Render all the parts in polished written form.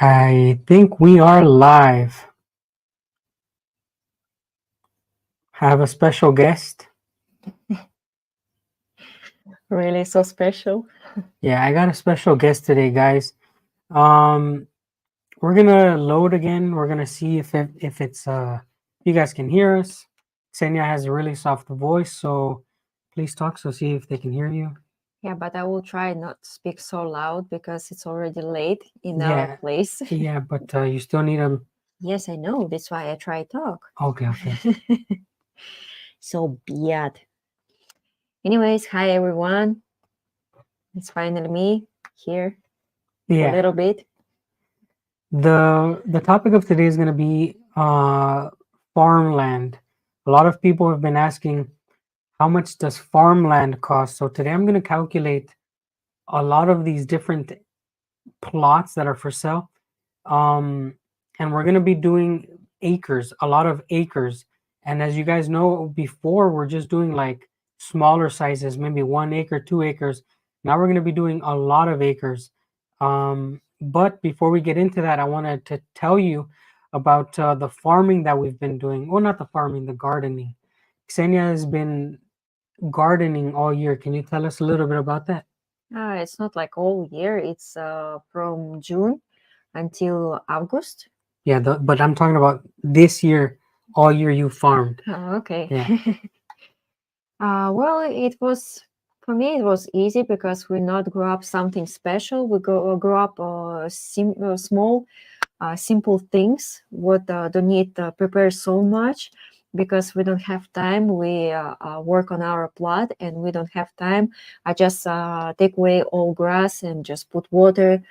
I think we are live. Have a special guest. Really so special. Yeah, I got a special guest today, guys. Um, we're gonna load again. We're gonna see if you guys can hear us. Xenia has a really soft voice, so please talk. So see if they can hear you. Yeah, but I will try not to speak so loud because it's already late in our Yeah, place. yeah, but you still need a. Yes, I know. That's why I try talk. Okay, okay. So bad. Anyways, hi everyone. It's finally me here for a Yeah, little bit. the topic of today is gonna be farmland. A lot of people have been asking, how much does farmland cost? So today I'm going to calculate a lot of these different plots that are for sale. Um, and we're going to be doing acres, a lot of acres. And as you guys know, before we're just doing like smaller sizes, maybe 1 acre, 2 acres. Now we're going to be doing a lot of acres. But before we get into that, I wanted to tell you about the farming that we've been doing. Well, not the farming, the gardening. Xenia has been gardening all year. Can you tell us a little bit about that? It's not like all year. It's from June until August. Yeah, but I'm talking about this year, all year you farmed. Oh, okay. Yeah. Well, it was for me. It was easy because we not grew up something special. We grew up small, simple things. What don't need to prepare so much because we don't have time. We work on our plot and we don't have time. I just take away all grass and just put water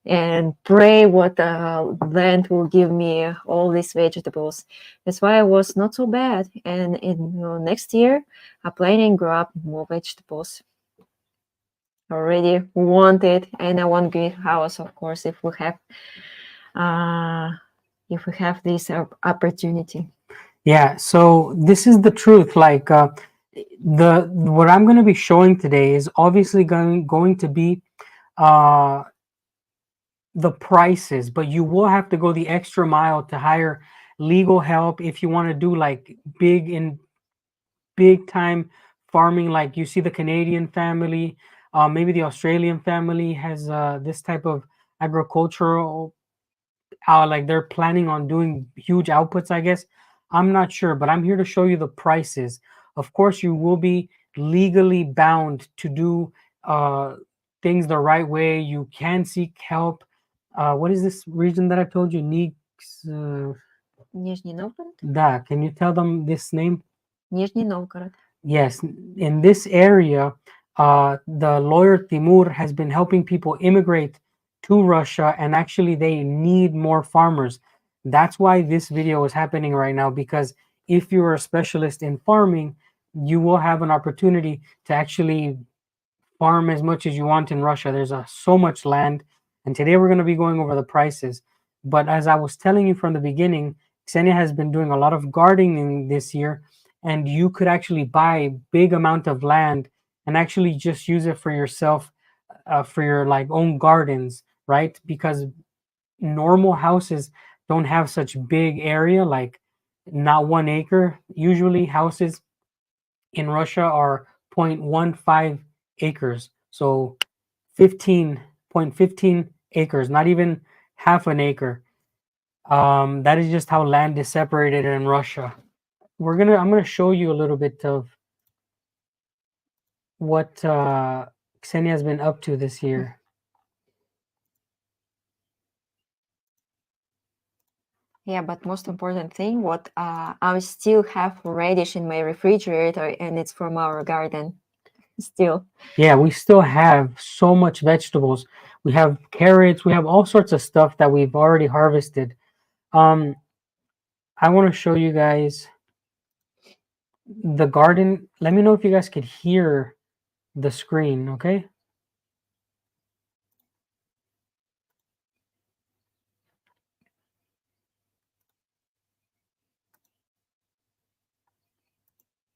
and pray what land will give me all these vegetables. That's why it was not so bad. And in next year, I'm planning grow up more vegetables. Already want it, and I want greenhouse, of course, uh, if we have this opportunity. Yeah, so this is the truth. Like the what I'm going to be showing today is obviously going to be uh the prices, but you will have to go the extra mile to hire legal help if you want to do like big time farming. Like you see the Canadian family, maybe the Australian family has this type of agricultural, like they're planning on doing huge outputs, I guess. I'm not sure, but I'm here to show you the prices. Of course, you will be legally bound to do things the right way. You can seek help. What is this region that I told you? Uh, Нижний Новгород? da. Can you tell them this name? Нижний Новгород. Yes, in this area, the lawyer Timur has been helping people immigrate to Russia, and actually, they need more farmers. That's why this video is happening right now, because if you're a specialist in farming, you will have an opportunity to actually farm as much as you want in Russia. There's so much land, and today we're going to be going over the prices. But as I was telling you from the beginning, Xenia has been doing a lot of gardening this year, and you could actually buy a big amount of land and actually just use it for yourself, for your like own gardens, right? Because normal houses don't have such big area, like not 1 acre. Usually houses in Russia are 0.15 acres. So 15.15 acres, not even half an acre. That is just how land is separated in Russia. I'm gonna show you a little bit of what Ksenia has been up to this year. Yeah, but most important thing, what I still have radish in my refrigerator, and it's from our garden still. Yeah, we still have so much vegetables. We have carrots, we have all sorts of stuff that we've already harvested. Um, I want to show you guys the garden. Let me know if you guys could hear the screen, okay?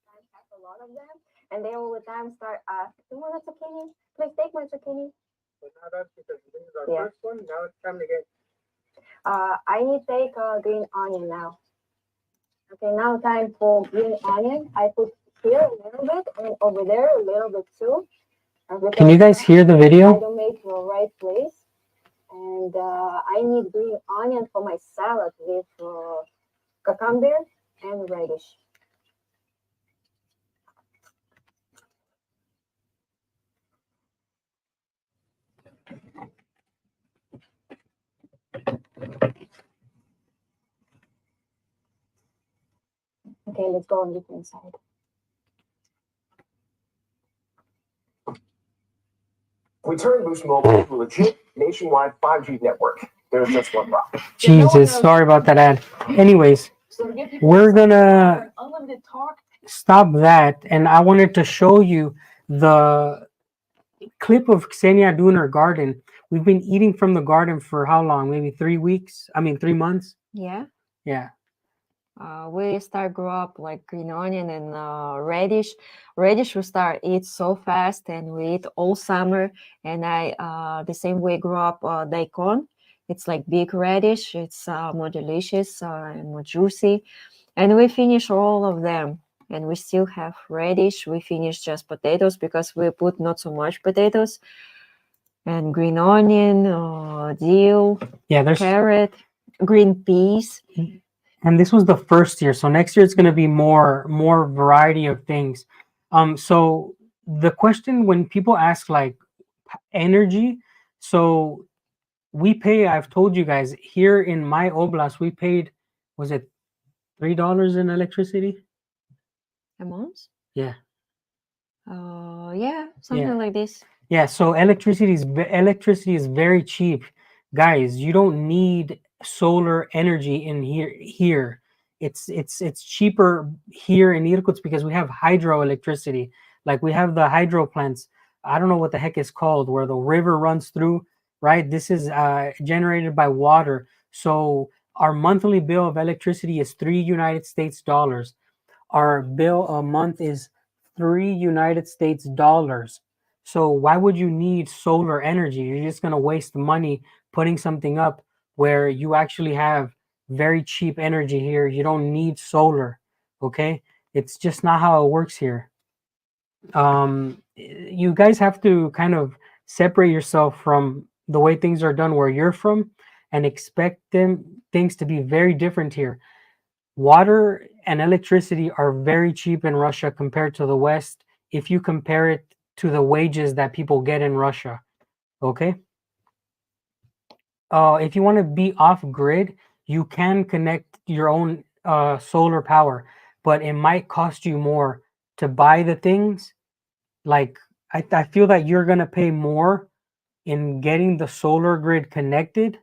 I have a lot of them, and they all the time start asking, "You want a zucchini? Please take my zucchini." But now that's because this is our first one. Now it's time to get I need to take green onion now. Okay, now time for green onion. I put here a little bit and over there a little bit too. Can you guys hear the I video? don't make the right place. And I need green onion for my salad with cucumber and radish. Okay, let's go on different side. We turned Boost Mobile into a legit nationwide 5G network. There's just one problem. Jesus, sorry about that ad. Anyways, we're gonna stop that, and I wanted to show you the clip of Ksenia doing her garden. We've been eating from the garden for how long? Maybe 3 weeks? I mean, 3 months? Yeah. Yeah. We start grow up like green onion and radish. Radish we start eat so fast and we eat all summer. And I the same way grow up daikon. It's like big radish. It's more delicious and more juicy. And we finish all of them. And we still have radish. We finish just potatoes because we put not so much potatoes. And green onion, dill, Yeah, there's carrot, green peas. and this was the first year, so next year it's going to be more variety of things. So the question when people ask like energy, so we pay, I've told you guys, here in my oblast we paid, was it $3 in electricity A month? Yeah. Yeah, something like this. Yeah, so electricity is very cheap, guys. You don't need solar energy in here. It's cheaper here in Irkutsk because we have hydroelectricity. Like we have the hydro plants. I don't know what the heck it's called, where the river runs through, right? This is generated by water. So our monthly bill of electricity is $3 US. Our bill a month is $3 US. So why would you need solar energy? You're just going to waste money putting something up where you actually have very cheap energy here. You don't need solar, okay? It's just not how it works here. You guys have to kind of separate yourself from the way things are done where you're from and expect things to be very different here. Water and electricity are very cheap in Russia compared to the West if you compare it to the wages that people get in Russia. Okay. If you want to be off grid, you can connect your own solar power, but it might cost you more to buy the things. Like I feel that you're gonna pay more in getting the solar grid connected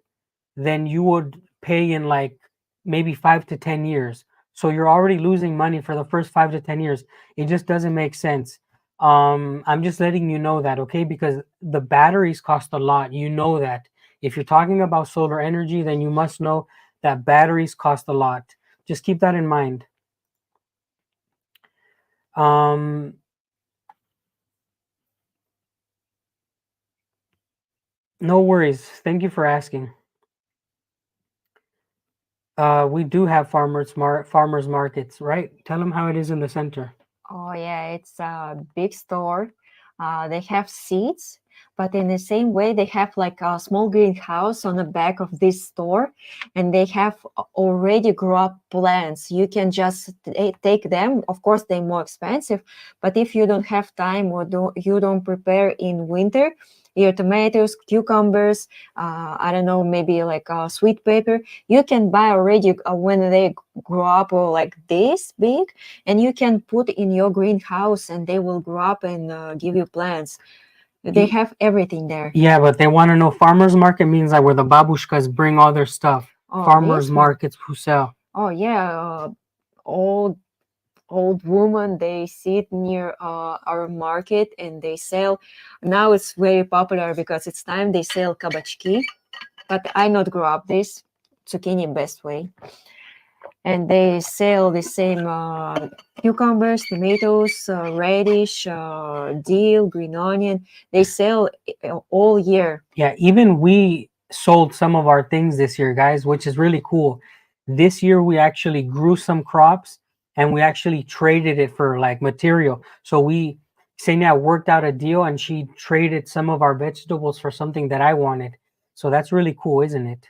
than you would pay in like maybe 5 to 10 years. So you're already losing money for the first 5 to 10 years. It just doesn't make sense. I'm just letting you know that, okay? Because the batteries cost a lot. You know that. If you're talking about solar energy, then you must know that batteries cost a lot. Just keep that in mind. No worries. Thank you for asking. We do have farmers markets, right? Tell them how it is in the center. Oh yeah, it's a big store. They have seats, but in the same way, they have like a small greenhouse on the back of this store, and they have already grow up plants. You can just take them. Of course, they're more expensive, but if you don't have time or you don't prepare in winter, your tomatoes, cucumbers, I don't know, maybe like sweet pepper, you can buy already when they grow up like this big, and you can put in your greenhouse and they will grow up and give you plants. They have everything there. Yeah, but they want to know farmers market means like where the babushkas bring all their stuff. Oh, Farmers markets who sell. Oh yeah, old woman, they sit near our market and they sell. Now it's very popular because it's time they sell kabachki, but I not grow up this zucchini best way. And they sell the same cucumbers, tomatoes, radish, dill, green onion. They sell all year. Yeah, even we sold some of our things this year, guys, which is really cool. This year we actually grew some crops and we actually traded it for like material. So Ksenia worked out a deal and she traded some of our vegetables for something that I wanted. So that's really cool, isn't it?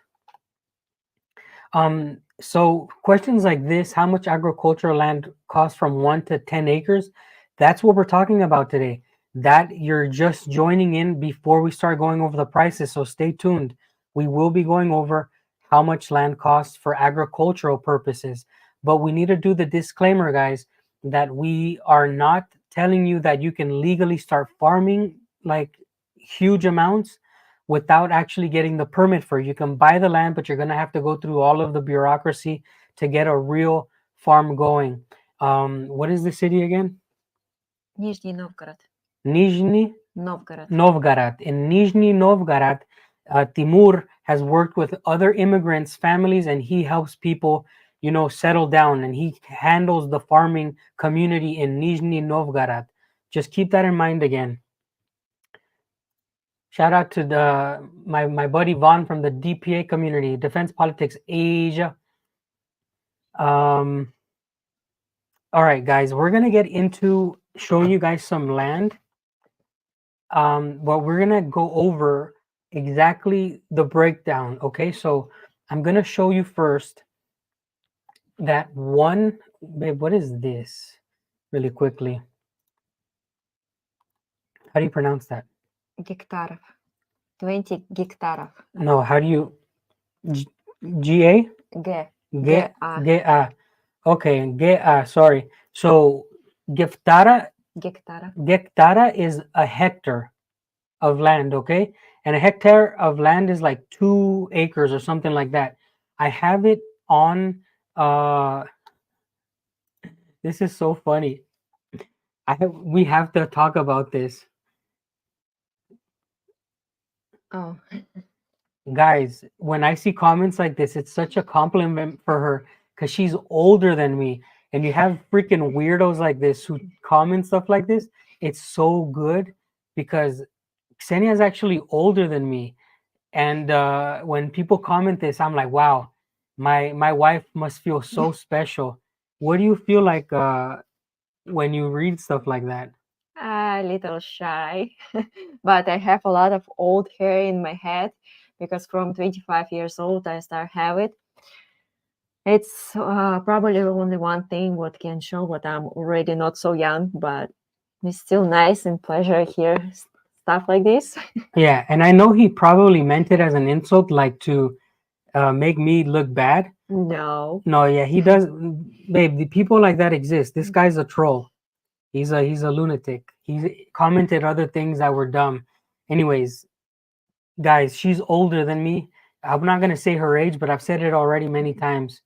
So questions like this, how much agricultural land costs from 1 to 10 acres? That's what we're talking about today. That you're just joining in before we start going over the prices. So stay tuned. We will be going over how much land costs for agricultural purposes. But we need to do the disclaimer, guys, that we are not telling you that you can legally start farming like huge amounts without actually getting the permit for it. You can buy the land, but you're going to have to go through all of the bureaucracy to get a real farm going. What is the city again? Nizhny Novgorod. Nizhny Novgorod. Novgorod. In Nizhny Novgorod, Timur has worked with other immigrants' families, and he helps people, settle down, and he handles the farming community in Nizhny Novgorod. Just keep that in mind again. Shout out to my buddy Vaughn from the DPA community, Defense Politics Asia. All right, guys, we're gonna get into showing you guys some land. But we're gonna go over exactly the breakdown. Okay, so I'm gonna show you first that one. Babe, what is this? Really quickly. How do you pronounce that? Гектаров. 20 гектаров. No, how do you GA? G. Ge. Okay, sorry. So Geftara Гектаров. is a hectare of land, okay? And a hectare of land is like 2 acres or something like that. I have it on this is so funny. We have to talk about this. Oh. Guys, when I see comments like this, it's such a compliment for her because she's older than me. And you have freaking weirdos like this who comment stuff like this. It's so good because Ksenia is actually older than me. And when people comment this, I'm like, wow, my wife must feel so special. What do you feel like when you read stuff like that? A little shy, but I have a lot of old hair in my head because from 25 years old I start have it. It's probably only one thing what can show what I'm already not so young, but it's still nice and pleasure hear stuff like this. Yeah, and I know he probably meant it as an insult, like to make me look bad. No. No, yeah, he does. Babe, the people like that exist. This guy's a troll. He's a lunatic. He's commented other things that were dumb. Anyways, guys, she's older than me. I'm not gonna say her age, but I've said it already many times.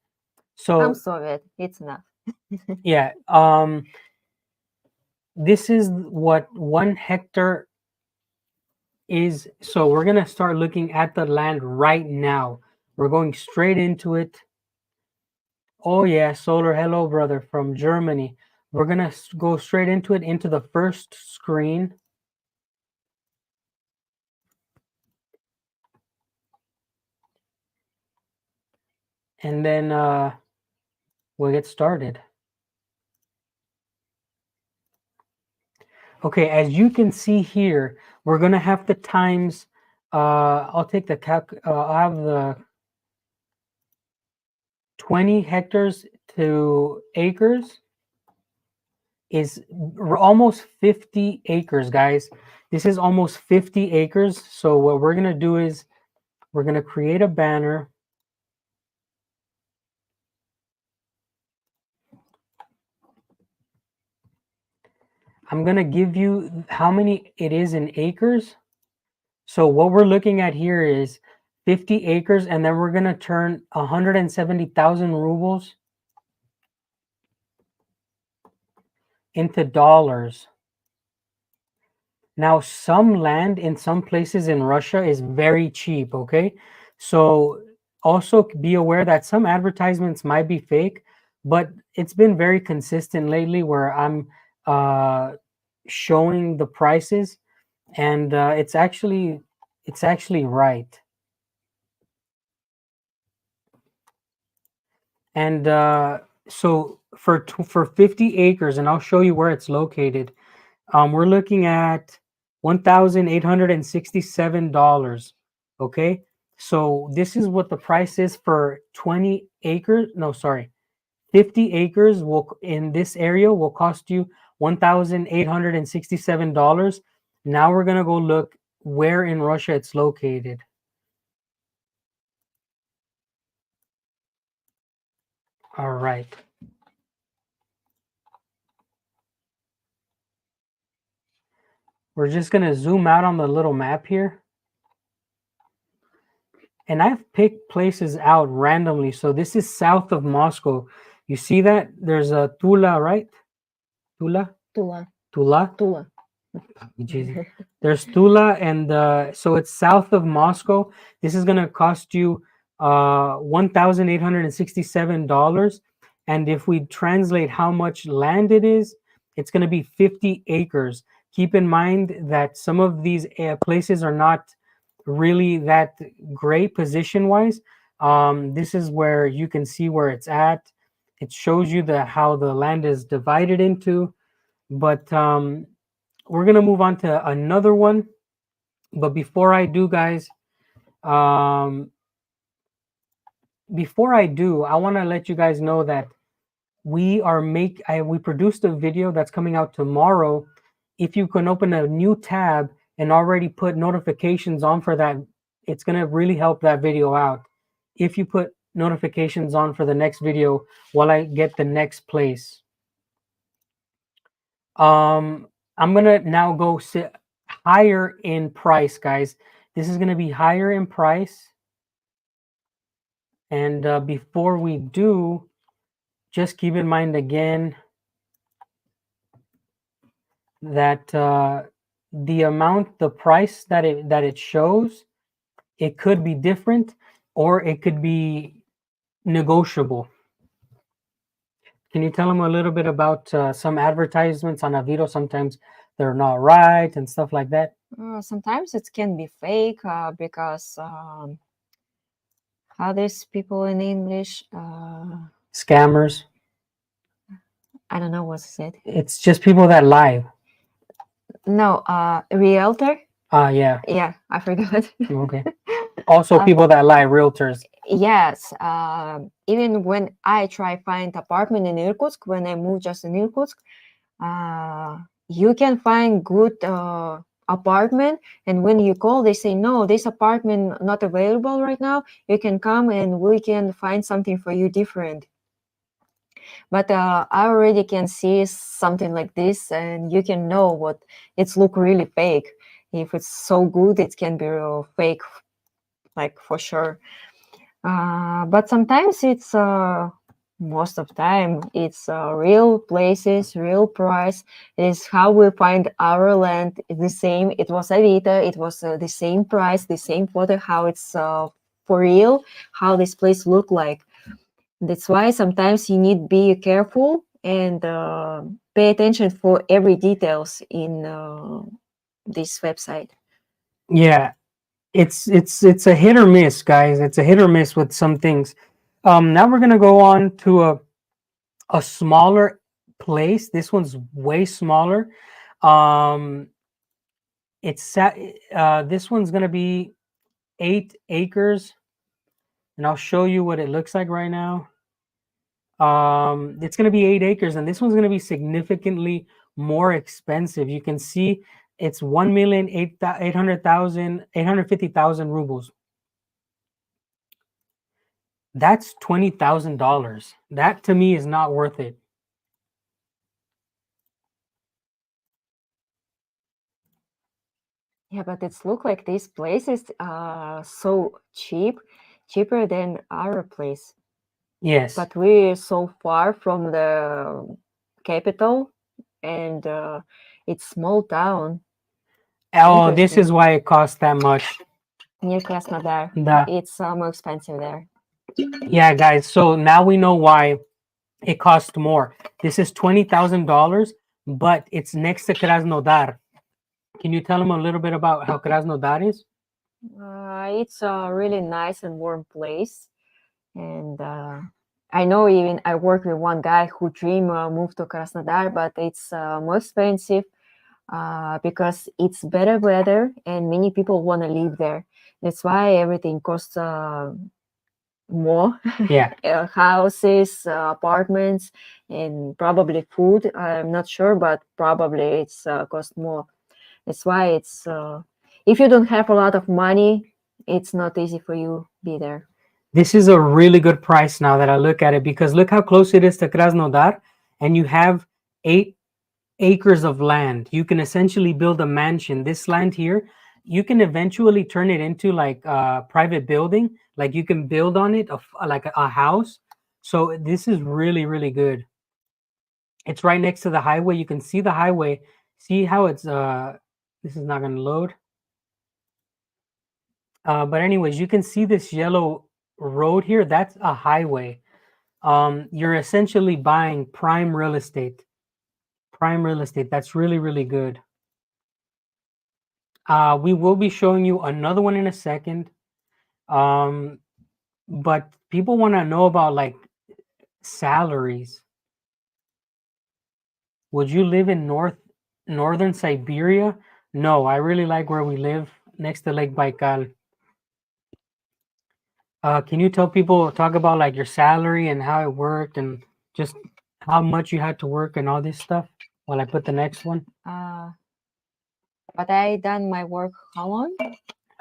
So I'm Soviet. It's enough. yeah, this is what 1 hectare is. So we're gonna start looking at the land right now. We're going straight into it. Oh yeah, Solar, hello brother from Germany. We're gonna go straight into it, into the first screen. And then we'll get started. Okay, as you can see here, we're gonna have the times. I'll take the I'll have the 20 hectares to acres is almost 50 acres, guys. This is almost 50 acres. So what we're gonna do is we're gonna create a banner. I'm gonna give you how many it is in acres. So what we're looking at here is 50 acres, and then we're gonna turn 170,000 rubles into dollars. Now, some land in some places in Russia is very cheap, okay? So also be aware that some advertisements might be fake, but it's been very consistent lately where I'm showing the prices, and it's actually right. And so for 50 acres, and I'll show you where it's located. We're looking at $1,867. Okay, so this is what the price is for 20 acres. No, sorry, 50 acres will in this area will cost you $1,867. Now we're gonna go look where in Russia it's located. All right. We're just gonna zoom out on the little map here. And I've picked places out randomly. So this is south of Moscow. You see that? There's a Tula, right? Tula? Tula. Tula? Tula. Jeez. There's Tula, and so it's south of Moscow. This is going to cost you $1,867. And if we translate how much land it is, it's going to be 50 acres. Keep in mind that some of these places are not really that great position wise. This is where you can see where it's at. It shows you how the land is divided into, but we're gonna move on to another one. But before I do, guys, before I do, I want to let you guys know that we produced a video that's coming out tomorrow. If you can open a new tab and already put notifications on for that, it's going to really help that video out. If you put notifications on for the next video while I get the next place. I'm going to now go sit higher in price, guys. This is going to be higher in price. And before we do, just keep in mind again that the amount, the price that it shows, it could be different or it could be negotiable. Can you tell them a little bit about some advertisements on Avito? Sometimes they're not right and stuff like that. Sometimes it can be fake because how these people in English? Scammers. I don't know what's it. It's just people that lie. No, realtor. Yeah. Yeah, I forgot. Okay. Also, people that lie, realtors. Yes. Even when I try find apartment in Irkutsk, when I moved just in Irkutsk, you can find good apartment, and when you call, they say no, this apartment not available right now. You can come and we can find something for you different. But I already can see something like this, and you can know what it's look really fake. If it's so good, it can be real fake, like for sure. But sometimes it's most of time it's real places, real price. It is how we find our land. It's the same. It was Avito. It was the same price, the same photo. How it's for real. How this place look like. That's why sometimes you need to be careful and pay attention for every details in this website. Yeah, it's a hit or miss, guys. It's a hit or miss with some things. Now we're gonna go on to a smaller place. This one's way smaller. This one's gonna be 8 acres, and I'll show you what it looks like right now. It's gonna be 8 acres, and this one's gonna be significantly more expensive. You can see it's 850,000 rubles. That's $20,000. That to me is not worth it. Yeah, but it's look like this place is so cheaper than our place. Yes. But we're so far from the capital, and it's small town. Oh, this is why it costs that much. Near Krasnodar. It's more expensive there. Yeah, guys. So now we know why it costs more. This is $20,000, but it's next to Krasnodar. Can you tell them a little bit about how Krasnodar is? It's a really nice and warm place, and I know even I work with one guy who dream move to Krasnodar, but it's more expensive because it's better weather and many people want to live there. That's why everything costs more. Yeah. Houses, apartments, and probably food. I'm not sure, but probably it's cost more. That's why it's if you don't have a lot of money, it's not easy for you be there. This is a really good price now that I look at it, because look how close it is to Krasnodar, and you have 8 acres of land. You can essentially build a mansion. This land here, you can eventually turn it into like a private building. Like you can build on it like a house. So this is really, really good. It's right next to the highway. You can see the highway. See how it's this is not going to load. But anyways, you can see this yellow road here. That's a highway. You're essentially buying prime real estate. Prime real estate. That's really, really good. We will be showing you another one in a second. But people want to know about like salaries. Would you live in northern Siberia? No, I really like where we live next to Lake Baikal. Can you tell people, talk about like your salary and how it worked and just how much you had to work and all this stuff while I put the next one? But I done my work how long?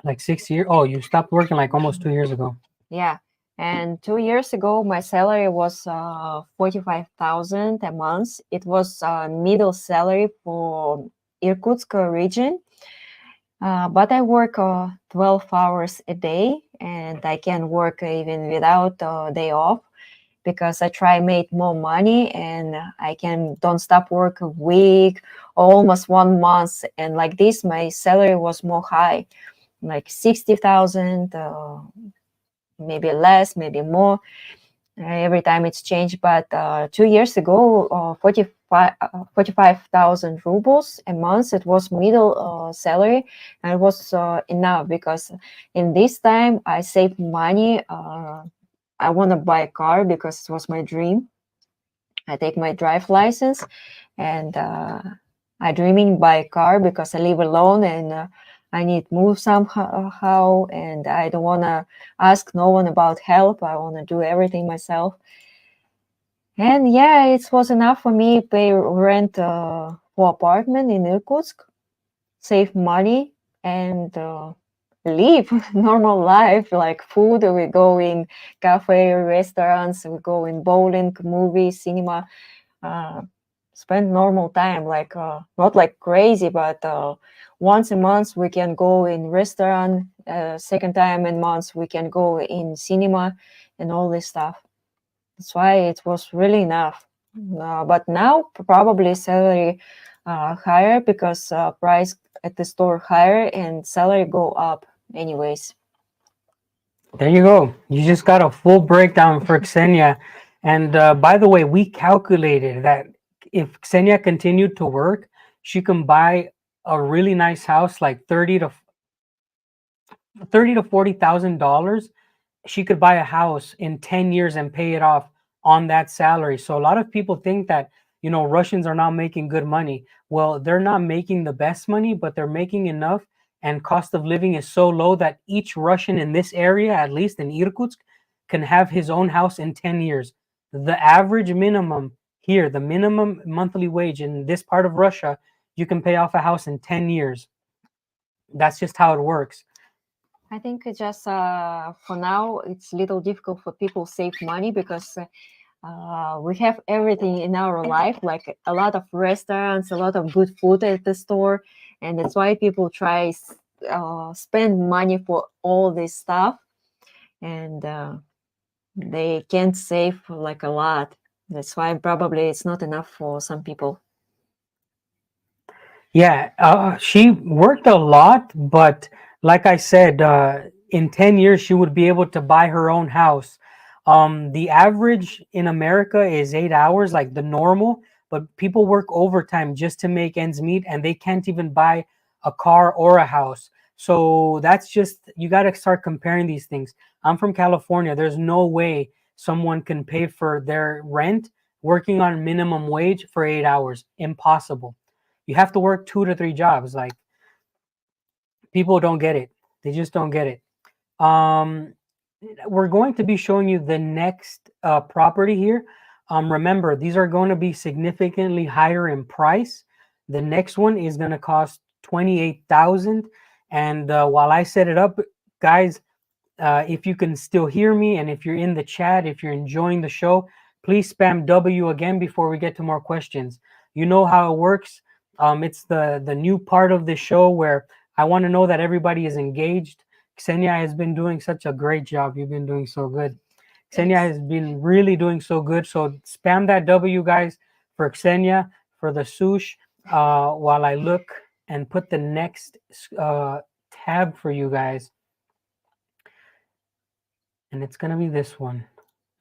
Like 6 years? Oh, you stopped working like almost 2 years ago. Yeah. And 2 years ago, my salary was 45,000 a month. It was middle salary for Irkutsk region. But I work 12 hours a day, and I can work even without a day off because I try make more money, and I can don't stop work a week, almost 1 month, and like this, my salary was more high, like 60,000. Maybe less, maybe more. Every time it's changed. But 2 years ago, 45,000 rubles a month, it was middle salary, and it was enough because in this time I saved money. I want to buy a car because it was my dream. I take my drive license, and I dreaming buy a car because I live alone and I need move somehow, and I don't want to ask no one about help. I want to do everything myself. And yeah, it was enough for me pay rent for apartment in Irkutsk, save money, and live normal life like food. We go in cafe, restaurants, we go in bowling, movies, cinema. Spend normal time, like not like crazy, but once a month we can go in restaurant. Second time in months we can go in cinema and all this stuff. That's why it was really enough. But now probably salary higher because price at the store higher and salary go up anyways. There you go. You just got a full breakdown for Ksenia. And by the way, we calculated that if Ksenia continued to work, she can buy a really nice house, like thirty to $40,000. She could buy a house in 10 years and pay it off on that salary. So a lot of people think that, you know, Russians are not making good money. Well, they're not making the best money, but they're making enough, and cost of living is so low that each Russian in this area, at least in Irkutsk, can have his own house in 10 years. The average minimum here, the minimum monthly wage in this part of Russia, you can pay off a house in 10 years. That's just how it works. I think it's just for now it's a little difficult for people save money because we have everything in our life, like a lot of restaurants, a lot of good food at the store, and that's why people try spend money for all this stuff, and they can't save like a lot. That's why probably it's not enough for some people. Yeah, she worked a lot, but like I said, in 10 years, she would be able to buy her own house. The average in America is 8 hours, like the normal, but people work overtime just to make ends meet, and they can't even buy a car or a house. So that's just, you got to start comparing these things. I'm from California. There's no way someone can pay for their rent working on minimum wage for 8 hours. Impossible. You have to work 2 to 3 jobs. Like, people don't get it. They just don't get it. We're going to be showing you the next property here. Remember, these are going to be significantly higher in price. The next one is going to cost $28,000. And while I set it up, guys, if you can still hear me, and if you're in the chat, if you're enjoying the show, please spam W again before we get to more questions. You know how it works. It's the new part of the show where I want to know that everybody is engaged. Ksenia has been doing such a great job. You've been doing so good. Ksenia has been really doing so good. So spam that W, guys, for Ksenia, for the sush, while I look and put the next tab for you guys. And it's going to be this one.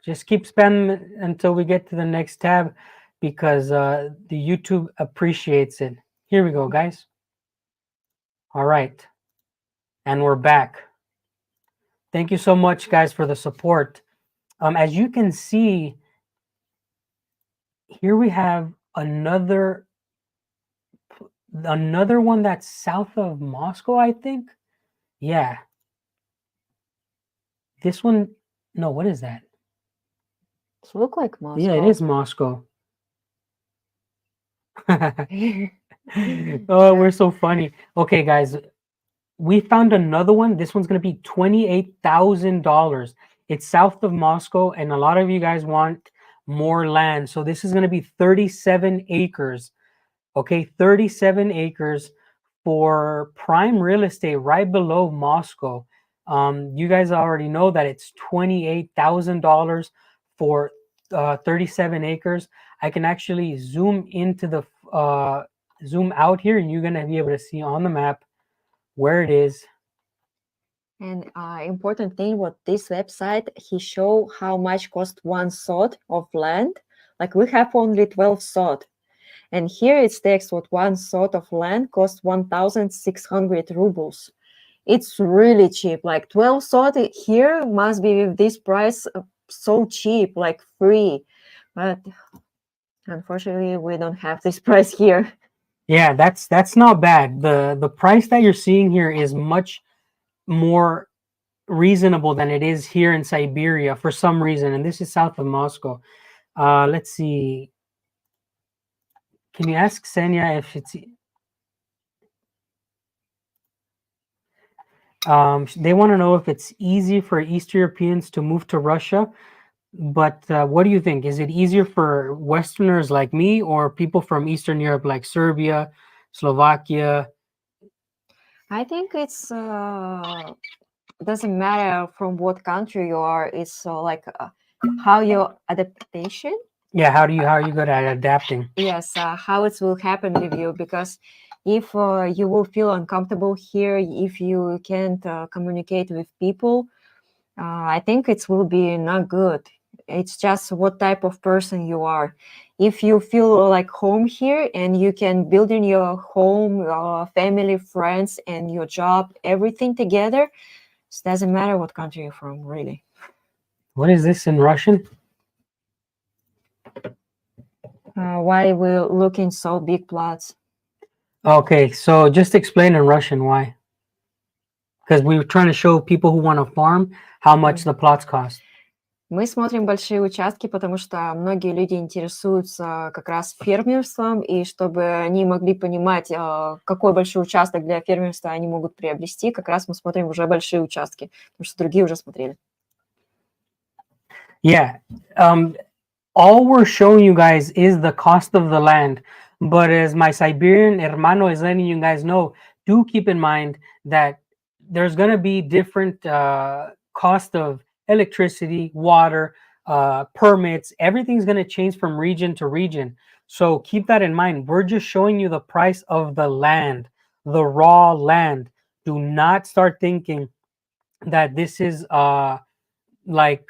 Just keep spamming until we get to the next tab, because the YouTube appreciates it. Here we go, guys. All right. And we're back. Thank you so much, guys, for the support. As you can see, here we have another one that's south of Moscow, I think. Yeah. This one, no, what is that? It looks like Moscow. Yeah, it is Moscow. Oh, we're so funny. Okay, guys, we found another one. This one's going to be $28,000. It's south of Moscow, and a lot of you guys want more land. So this is going to be 37 acres. Okay, 37 acres for prime real estate right below Moscow. You guys already know that it's $28,000 for 37 acres. I can actually zoom into the zoom out here, and you're going to be able to see on the map where it is. And important thing with this website, he show how much cost 1 sod of land. Like, we have only 12 sod. And here it's text what 1 sod of land costs 1,600 rubles. It's really cheap. Like 12 sod here must be with this price so cheap, like free. But unfortunately, we don't have this price here. Yeah, that's not bad. The price that you're seeing here is much more reasonable than it is here in Siberia for some reason, and this is south of Moscow. Let's see. Can you ask Ksenia if it's they want to know if it's easy for East Europeans to move to Russia. But what do you think? Is it easier for Westerners like me or people from Eastern Europe like Serbia, Slovakia? I think it's doesn't matter from what country you are. It's like how your adaptation. Yeah, how are you good at adapting? Yes, how it will happen with you, because if you will feel uncomfortable here, if you can't communicate with people, I think it will be not good. It's just what type of person you are. If you feel like home here and you can build in your home, family, friends, and your job, everything together, it doesn't matter what country you're from, really. What is this in Russian? Why we're looking so big plots? Okay, so just explain in Russian why. Because we were trying to show people who want to farm how much the plots cost. Мы смотрим большие участки, потому что многие люди интересуются как раз фермерством, и чтобы они могли понимать, какой большой участок для фермерства они могут приобрести, как раз мы смотрим уже большие участки, потому что другие уже смотрели. Yeah. All we're showing you guys is the cost of the land. But as my Siberian hermano is letting you guys know, do keep in mind that there's going to be different cost of electricity, water, permits. Everything's going to change from region to region. So keep that in mind. We're just showing you the price of the land, the raw land. Do not start thinking that this is like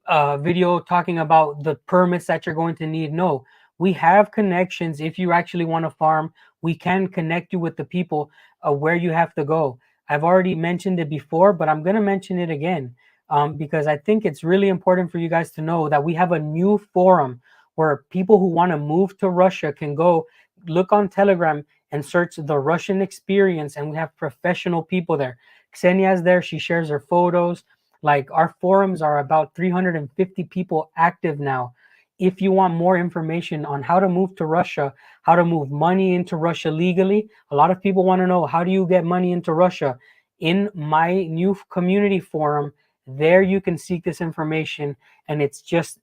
a video talking about the permits that you're going to need. No, we have connections. If you actually want to farm, we can connect you with the people where you have to go. I've already mentioned it before, but I'm going to mention it again. because I think it's really important for you guys to know that we have a new forum where people who want to move to Russia can go look on Telegram and search the Russian experience, and we have professional people there. Ksenia's there, she shares her photos. Like, our forums are about 350 people active now. If you want more information on how to move to Russia, how to move money into Russia legally, a lot of people want to know, how do you get money into Russia? In my new community forum, there you can seek this information, and it's just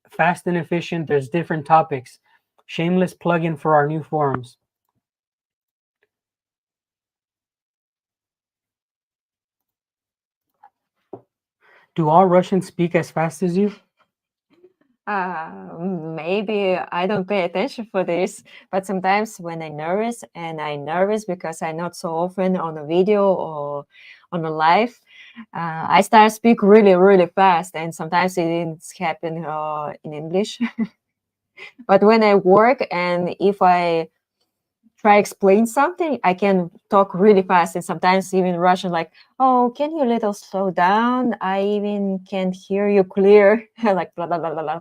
fast and efficient. There's different topics. Shameless plug-in for our new forums. Do all Russians speak as fast as you? Maybe I don't pay attention for this, but sometimes when I'm nervous, and I'm nervous because I'm not so often on a video or on a live, I start speak really, really fast, and sometimes it's happen in English. But when I work, and if I try explain something, I can talk really fast, and sometimes even Russian, like, oh, can you little slow down? I even can't hear you clear, like blah blah blah blah blah.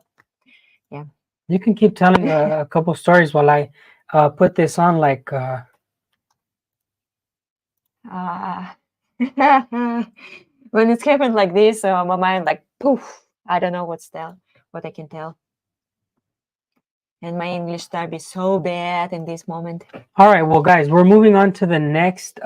Yeah. You can keep telling a couple stories while I put this on, like when it's happened like this, my mind like poof. I don't know what I can tell. And my English start be so bad in this moment. All right, well, guys, we're moving on to the next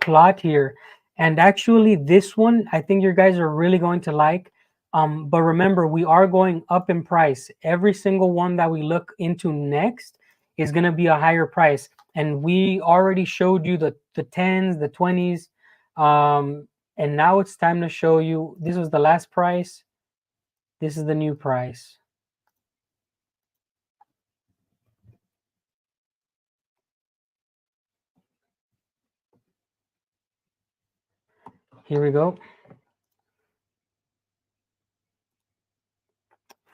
plot here. And actually, this one, I think you guys are really going to like. But remember, we are going up in price. Every single one that we look into next is going to be a higher price. And we already showed you the 10s, the 20s. And now it's time to show you, this was the last price. This is the new price. Here we go.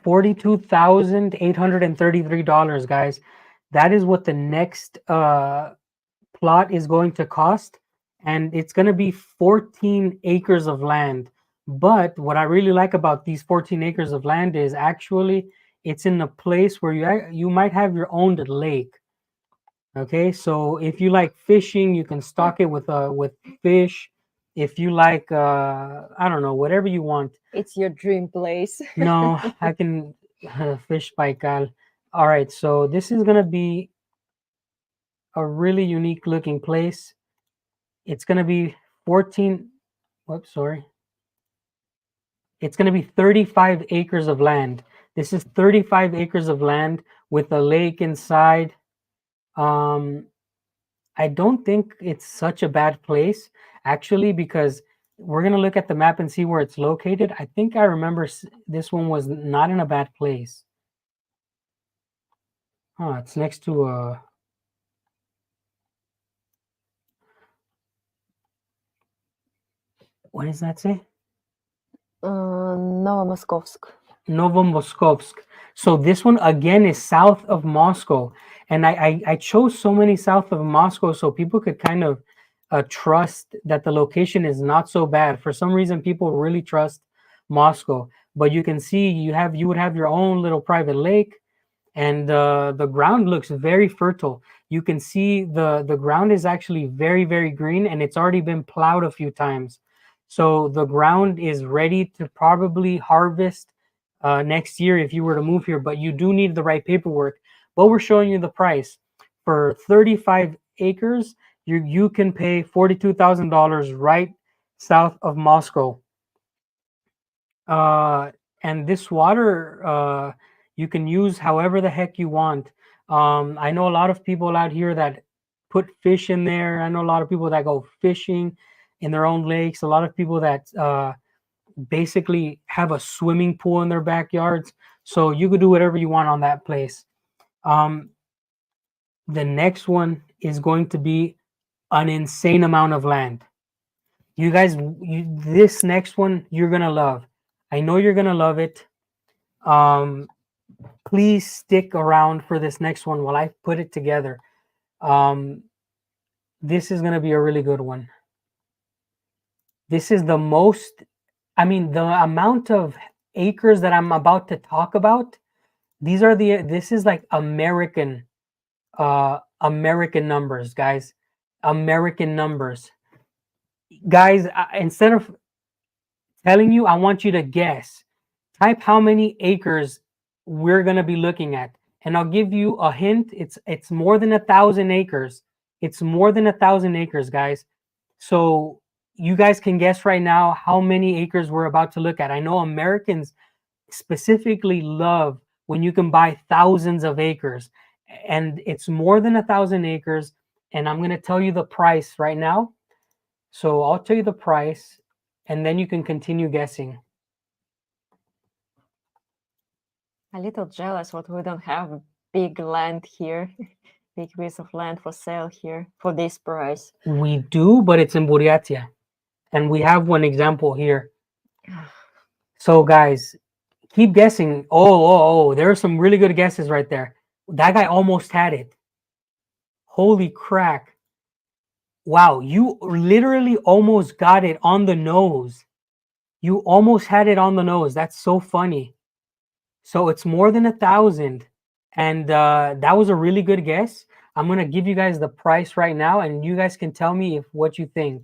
$42,833, guys. That is what the next plot is going to cost, and it's going to be 14 acres of land. But what I really like about these 14 acres of land is actually it's in a place where you might have your own lake. Okay, so if you like fishing, you can stock it with fish. If you like I don't know, whatever you want. It's your dream place. No, I can fish Baikal. All right, so this is gonna be a really unique looking place. It's gonna be 14. Whoops, sorry. It's gonna be 35 acres of land. This is 35 acres of land with a lake inside. I don't think it's such a bad place, actually, because we're going to look at the map and see where it's located. I think I remember this one was not in a bad place. Oh, it's next to a... What does that say? Novomoskovsk. Novomoskovsk. So this one, again, is south of Moscow. And I chose so many south of Moscow so people could kind of trust that the location is not so bad. For some reason, people really trust Moscow. But you can see you would have your own little private lake, and the ground looks very fertile. You can see the ground is actually very, very green, and it's already been plowed a few times. So the ground is ready to probably harvest next year if you were to move here, but you do need the right paperwork. But we're showing you the price. For 35 acres, you can pay $42,000 right south of Moscow. And this water you can use however the heck you want. I know a lot of people out here that put fish in there. I know a lot of people that go fishing in their own lakes. A lot of people that basically have a swimming pool in their backyards. So you could do whatever you want on that place. The next one is going to be an insane amount of land. You guys, this next one you're gonna love. I know you're gonna love it. Please stick around for this next one while I put it together. This is gonna be a really good one. This is the most I mean, the amount of acres that I'm about to talk about, this is like American numbers, guys. American numbers. Guys, instead of telling you, I want you to guess. Type how many acres we're gonna be looking at, and I'll give you a hint. It's more than 1,000 acres. It's more than 1,000 acres, guys. So you guys can guess right now how many acres we're about to look at. I know Americans specifically love when you can buy thousands of acres, and it's more than 1,000 acres. And I'm gonna tell you the price right now. So I'll tell you the price, and then you can continue guessing. A little jealous what we don't have big land here, big piece of land for sale here for this price. We do, but it's in Buryatia, and we have one example here. So guys, keep guessing. Oh, there are some really good guesses right there. That guy almost had it. Holy crack. Wow, you literally almost got it on the nose. You almost had it on the nose. That's so funny. So it's more than 1,000, and that was a really good guess. I'm gonna give you guys the price right now, and you guys can tell me what you think.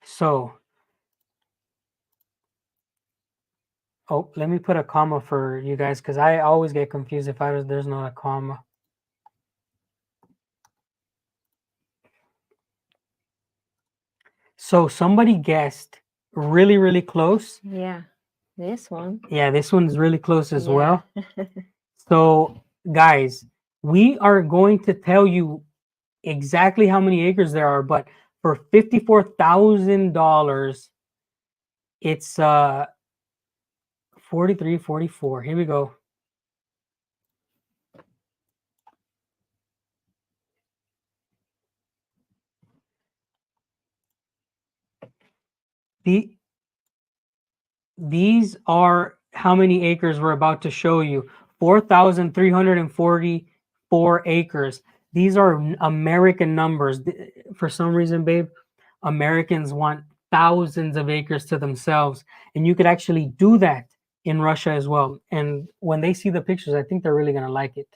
So, oh, let me put a comma for you guys because I always get confused if there's not a comma. So somebody guessed really, really close. Yeah, this one. Yeah, this one's really close as well. So, guys, we are going to tell you exactly how many acres there are, but for $54,000, it's 43, 44. Here we go. These are how many acres we're about to show you. 4,344 acres. These are American numbers. For some reason, babe, Americans want thousands of acres to themselves. And you could actually do that in Russia as well. And when they see the pictures, I think they're really going to like it.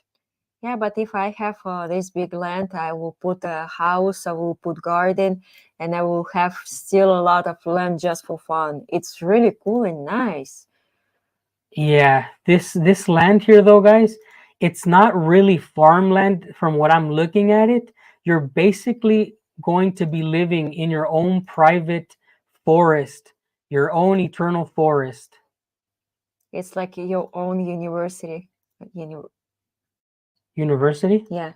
Yeah, but if I have this big land, I will put a house, I will put garden, and I will have still a lot of land just for fun. It's really cool and nice. Yeah, this land here though, guys, it's not really farmland from what I'm looking at it. You're basically going to be living in your own private forest, your own eternal forest. It's like your own university. University? Yeah.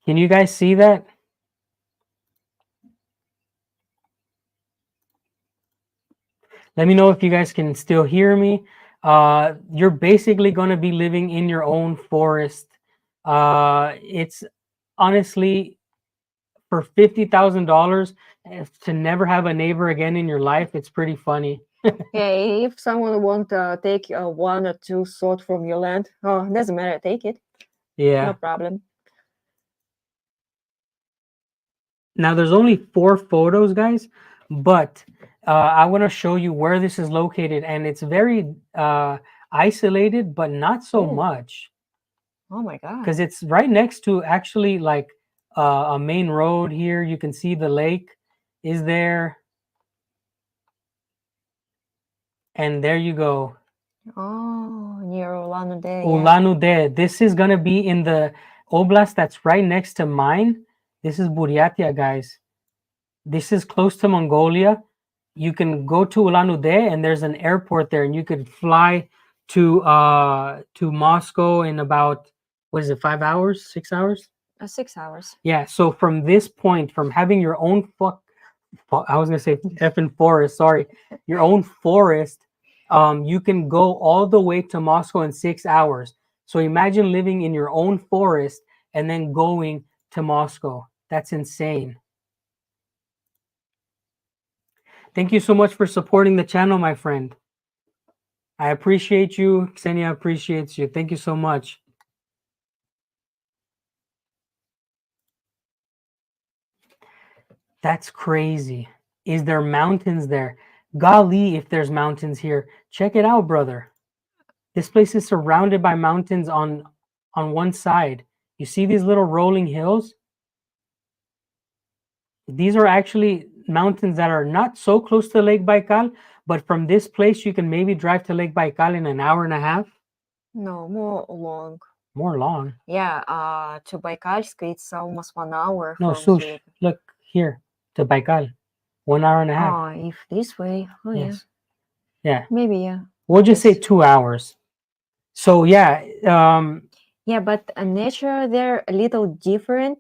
Can you guys see that? Let me know if you guys can still hear me. You're basically going to be living in your own forest. It's honestly for $50,000 to never have a neighbor again in your life. It's pretty funny. Yeah, if someone want to take one or two sort from your land, oh, doesn't matter, take it. Yeah. No problem. Now there's only 4 photos, guys, but I want to show you where this is located, and it's very isolated, but not so much. Oh my God. Because it's right next to actually like a main road here. You can see the lake is there. And there you go. Oh, near Ulan-Ude. Ulan-Ude. This is going to be in the oblast that's right next to mine. This is Buryatia, guys. This is close to Mongolia. You can go to Ulan-Ude, and there's an airport there, and you could fly to Moscow in about, what is it, 5 hours, 6 hours? 6 hours. Yeah. So from this point, from having your own I was gonna say effing forest. Sorry, your own forest. You can go all the way to Moscow in 6 hours. So imagine living in your own forest and then going to Moscow. That's insane. Thank you so much for supporting the channel, my friend. I appreciate you. Ksenia appreciates you. Thank you so much. That's crazy. Is there mountains there? Golly, if there's mountains here. Check it out, brother. This place is surrounded by mountains on one side. You see these little rolling hills? These are actually mountains that are not so close to Lake Baikal, but from this place you can maybe drive to Lake Baikal in an hour and a half. No, more long. More long. Yeah, to Baikalsk, it's almost 1 hour No, from Sush, here. look here to Baikal. 1 hour and a half. Oh, if this way, oh Yes. yeah. Yeah. Maybe, yeah. We'll just say Yes. 2 hours. So yeah, Yeah, but nature, they're a little different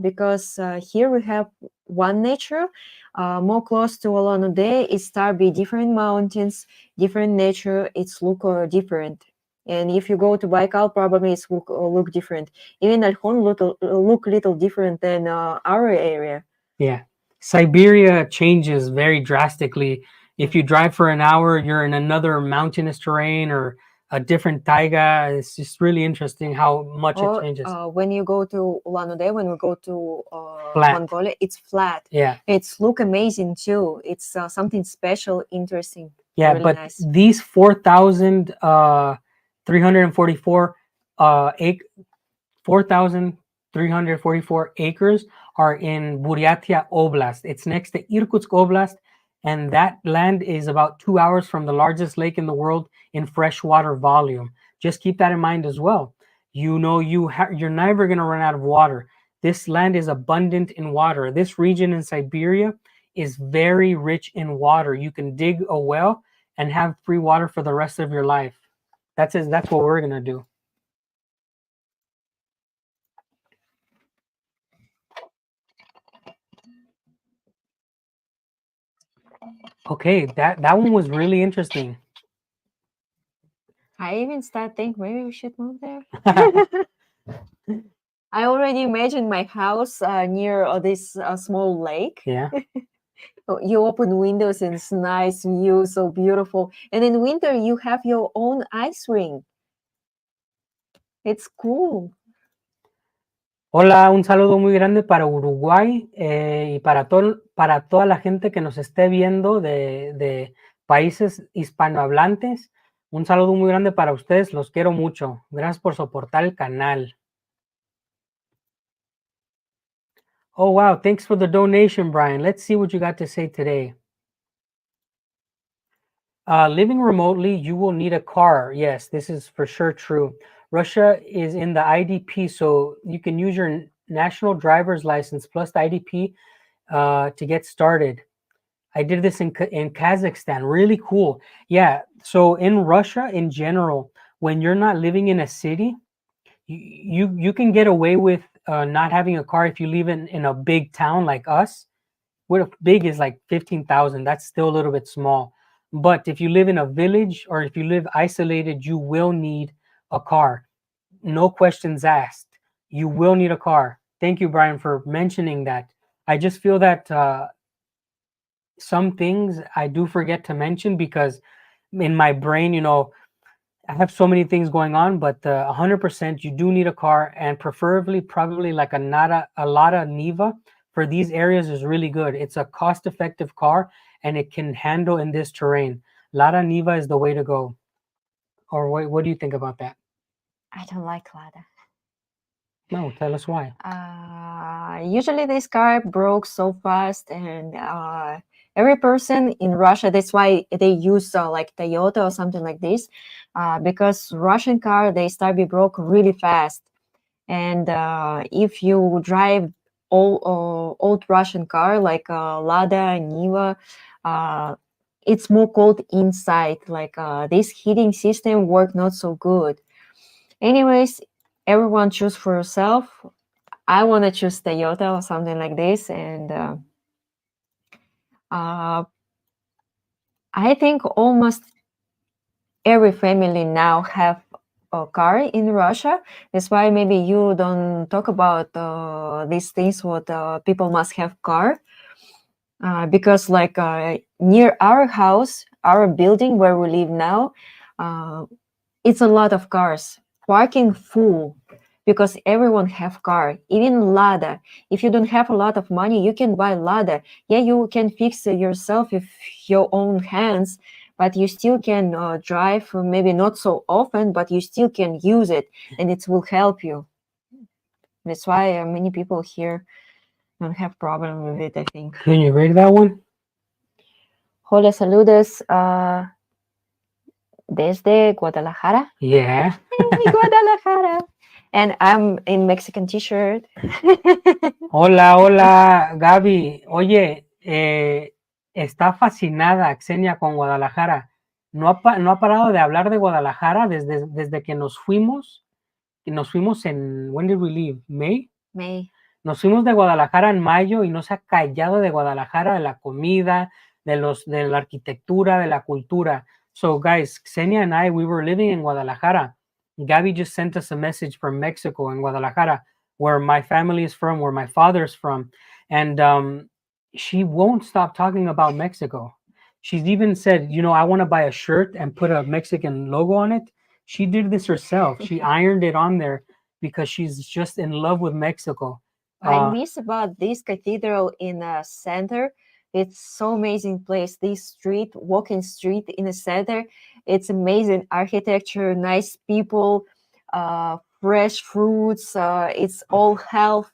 because here we have one nature. More close to Ulan-Ude, it start be different mountains, different nature. It's look different. And if you go to Baikal, probably it's look different. Even Alhon look little different than our area. yeah. Siberia changes very drastically. If you drive for an hour, you're in another mountainous terrain or a different taiga. It's just really interesting how much it changes. When you go to Ulan-Ude, when we go to Flat. Mongolia, it's flat. Yeah. It's look amazing too. It's something special, interesting. Yeah, really but nice. these 4,344 4,344 acres are in Buryatia Oblast. It's next to Irkutsk Oblast, and that land is about 2 hours from the largest lake in the world in freshwater volume. Just keep that in mind as well. You know, you're never going to run out of water. This land is abundant in water. This region in Siberia is very rich in water. You can dig a well and have free water for the rest of your life. That's what we're going to do. Okay, that one was really interesting. I even start thinking maybe we should move there. I already imagined my house near this small lake. Yeah. You open windows and it's nice view, so beautiful. And in winter, you have your own ice rink. It's cool. Hola, un saludo muy grande para Uruguay y para toda la gente que nos esté viendo de países hispanohablantes. Un saludo muy grande para ustedes, los quiero mucho. Gracias por soportar el canal. Oh, wow, thanks for the donation, Brian. Let's see what you got to say today. Living remotely, you will need a car. Yes, this is for sure true. Russia is in the IDP, so you can use your national driver's license plus the IDP to get started. I did this in Kazakhstan. Really cool. Yeah. So in Russia, in general, when you're not living in a city, you can get away with not having a car if you live in a big town like us. What big is like 15,000. That's still a little bit small. But if you live in a village or if you live isolated, you will need a car. No questions asked. You will need a car. Thank you, Brian, for mentioning that. I just feel that some things I do forget to mention because in my brain, you know, I have so many things going on, but 100% you do need a car, and preferably probably like a Lada Niva for these areas is really good. It's a cost-effective car and it can handle in this terrain. Lada Niva is the way to go. Or what do you think about that? I don't like Lada. No, tell us why. Usually this car broke so fast, and every person in Russia, that's why they use like Toyota or something like this, because Russian car, they start be broke really fast. And if you drive old Russian car like Lada, Niva, it's more cold inside. Like this heating system work not so good. Anyways, everyone choose for yourself. I want to choose Toyota or something like this, and I think almost every family now have a car in Russia. That's why maybe you don't talk about these things. What people must have car, because like near our house, our building where we live now, It's a lot of cars. Parking full because everyone have car. Even ladder. If you don't have a lot of money, you can buy ladder. Yeah, you can fix it yourself with your own hands, but you still can drive. Maybe not so often, but you still can use it, and it will help you. That's why many people here don't have problem with it, I think. Can you rate that one? Hola, saludos desde Guadalajara. Yeah. Hey, Guadalajara. And I'm in Mexican t-shirt. Hola, hola, Gaby. Oye, está fascinada Xenia con Guadalajara. No ha parado de hablar de Guadalajara desde que nos fuimos. Y nos fuimos en, when did we leave? May. May. Nos fuimos de Guadalajara en mayo y no se ha callado de Guadalajara, de la comida, de la arquitectura, de la cultura. So guys, Xenia and I, we were living in Guadalajara. Gabby just sent us a message from Mexico in Guadalajara, where my family is from, where my father's from. And she won't stop talking about Mexico. She's even said, you know, I want to buy a shirt and put a Mexican logo on it. She did this herself. She ironed it on there because she's just in love with Mexico. I miss about this cathedral in the center. It's so amazing place. This street, walking street in the center, it's amazing architecture, nice people, fresh fruits. It's all health.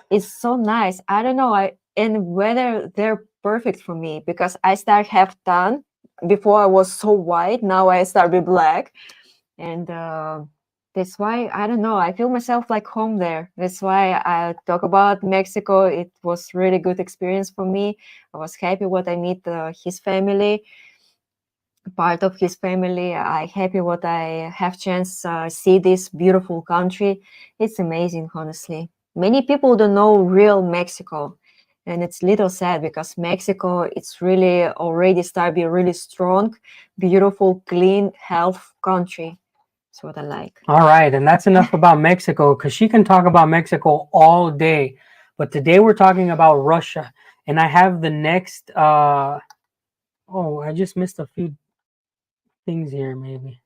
It's so nice. I don't know. And whether they're perfect for me because I start half tan. Before I was so white. Now I start with black, and that's why I don't know. I feel myself like home there. That's why I talk about Mexico. It was really good experience for me. I was happy what I meet his family, part of his family. I happy what I have chance see this beautiful country. It's amazing, honestly. Many people don't know real Mexico, and it's little sad because Mexico it's really already start be really strong, beautiful, clean, health country. That's what I like. All right, and that's enough about Mexico because she can talk about Mexico all day. But today we're talking about Russia, and I have the next. Oh, I just missed a few things here. Maybe.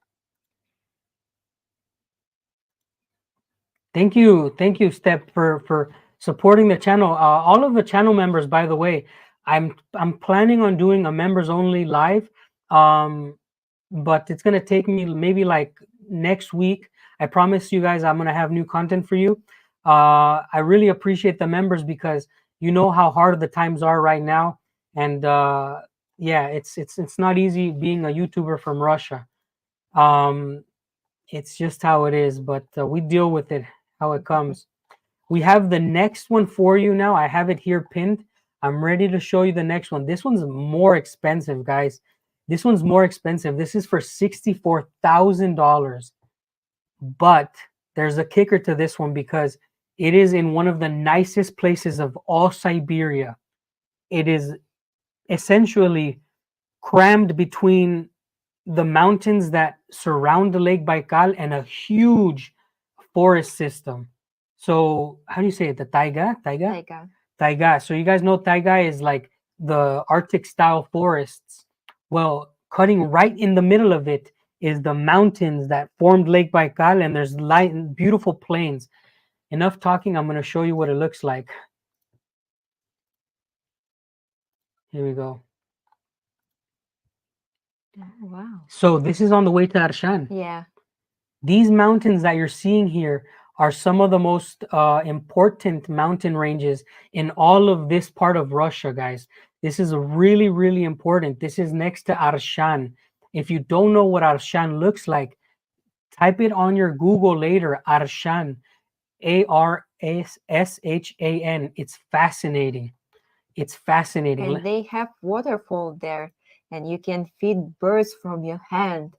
Thank you, Step, for supporting the channel. All of the channel members, by the way, I'm planning on doing a members only live, but it's gonna take me maybe like next week. I promise you guys I'm gonna have new content for you. I really appreciate the members because you know how hard the times are right now, and yeah, it's not easy being a YouTuber from Russia. It's just how it is, but we deal with it how it comes. We have the next one for you now. I have it here pinned. I'm ready to show you the next one. This one's more expensive, guys. This one's more expensive. This is for $64,000. But there's a kicker to this one because it is in one of the nicest places of all Siberia. It is essentially crammed between the mountains that surround the Lake Baikal and a huge forest system. So how do you say it? The taiga? Taiga. So you guys know taiga is like the Arctic style forests. Well, cutting right in the middle of it is the mountains that formed Lake Baikal, and there's light and beautiful plains. Enough talking, I'm going to show you what it looks like. Here we go. Wow. So this is on the way to Arshan. Yeah. These mountains that you're seeing here are some of the most important mountain ranges in all of this part of Russia, guys. This is really, really important. This is next to Arshan. If you don't know what Arshan looks like, type it on your Google later, Arshan, Arshan. It's fascinating. It's fascinating. And they have waterfall there, and you can feed birds from your hand.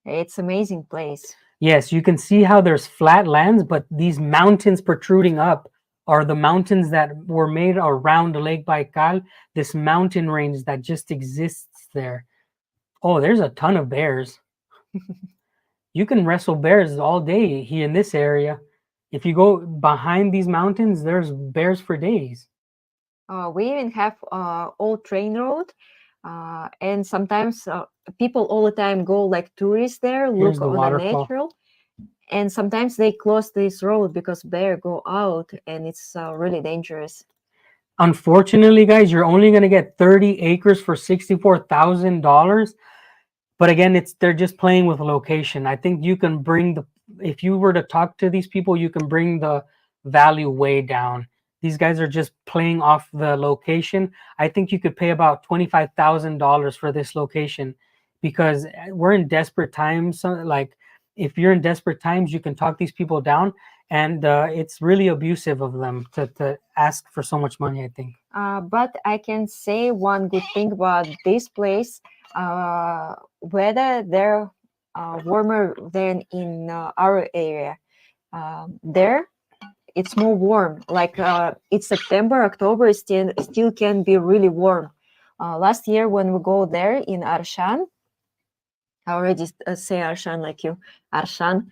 It's amazing place. Yes, you can see how there's flat lands, but these mountains protruding up are the mountains that were made around Lake Baikal, this mountain range that just exists there. Oh, there's a ton of bears. You can wrestle bears all day here in this area. If you go behind these mountains, there's bears for days. We even have old train road. And sometimes people all the time go like tourists there, Here's look the on the waterfall. natural. And sometimes they close this road because bear go out, and it's really dangerous. Unfortunately, guys, you're only going to get 30 acres for $64,000. But again, they're just playing with location. I think you can bring if you were to talk to these people, you can bring the value way down. These guys are just playing off the location. I think you could pay about $25,000 for this location, because we're in desperate times. Like, if you're in desperate times, you can talk these people down, and it's really abusive of them to ask for so much money, I think. But I can say one good thing about this place. Weather there warmer than in our area. There it's more warm. Like it's September, October, it still can be really warm. Last year when we go there in Arshan, I already say Arshan like you, Arshan.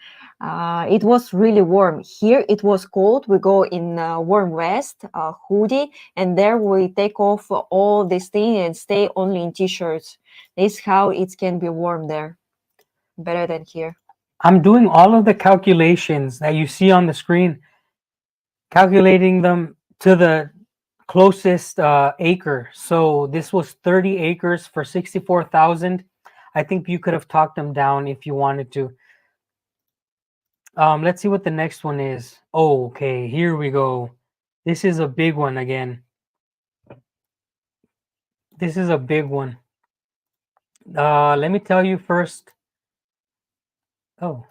It was really warm. Here it was cold. We go in warm vest, hoodie, and there we take off all this thing and stay only in t-shirts. This is how it can be warm there. Better than here. I'm doing all of the calculations that you see on the screen, calculating them to the closest acre. So this was 30 acres for 64,000. I think you could have talked them down if you wanted to. Let's see what the next one is. Oh, okay, here we go. This is a big one again. This is a big one. Let me tell you first. Oh.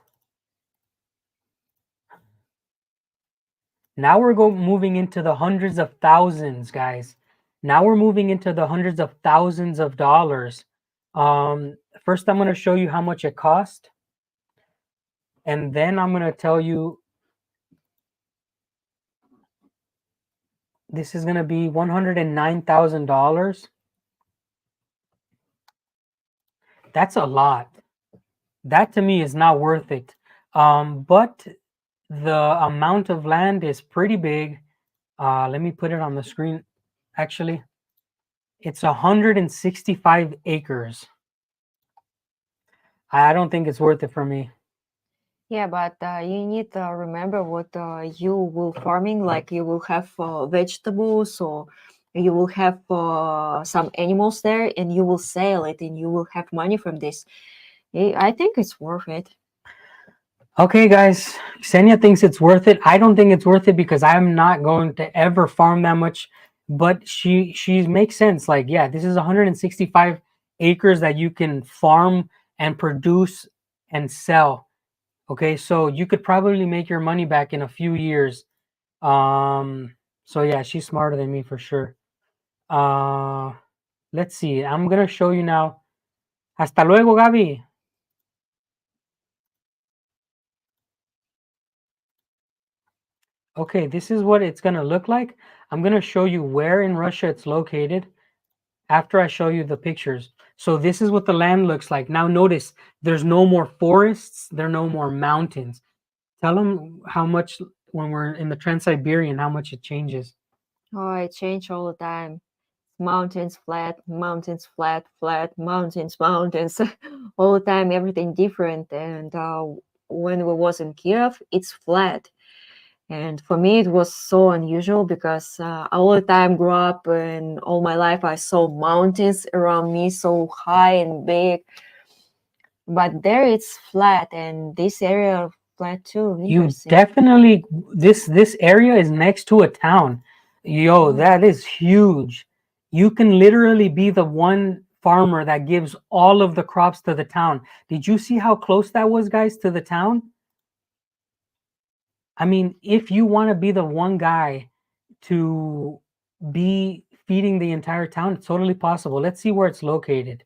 Now we're moving into the hundreds of thousands, guys. Now we're moving into the hundreds of thousands of dollars. First, I'm going to show you how much it cost. And then I'm going to tell you this is going to be $109,000. That's a lot. That to me is not worth it. But the amount of land is pretty big. Let me put it on the screen. Actually, it's 165 acres. I don't think it's worth it for me. Yeah, but you need to remember what you will farming. Like you will have vegetables, or you will have some animals there, and you will sell it, and you will have money from this. I think it's worth it. Okay, guys, Ksenia thinks it's worth it. I don't think it's worth it because I'm not going to ever farm that much. But she makes sense. Like, yeah, this is 165 acres that you can farm and produce and sell. Okay, so you could probably make your money back in a few years. So yeah, she's smarter than me for sure. Let's see. I'm gonna show you now. Hasta luego, Gaby. Okay, this is what it's gonna look like. I'm gonna show you where in Russia it's located after I show you the pictures. So this is what the land looks like. Now notice there's no more forests, there are no more mountains. Tell them how much when we're in the Trans-Siberian, how much it changes. Oh, it changes all the time. Mountains, flat, mountains, flat, flat, mountains, mountains. All the time, everything different. And when we was in Kiev, it's flat. And for me, it was so unusual because all the time grew up and all my life I saw mountains around me so high and big. But there it's flat, and this area flat too. You Interesting. definitely this area is next to a town. Yo, that is huge. You can literally be the one farmer that gives all of the crops to the town. Did you see how close that was, guys, to the town? I mean, if you want to be the one guy to be feeding the entire town, it's totally possible. Let's see where it's located.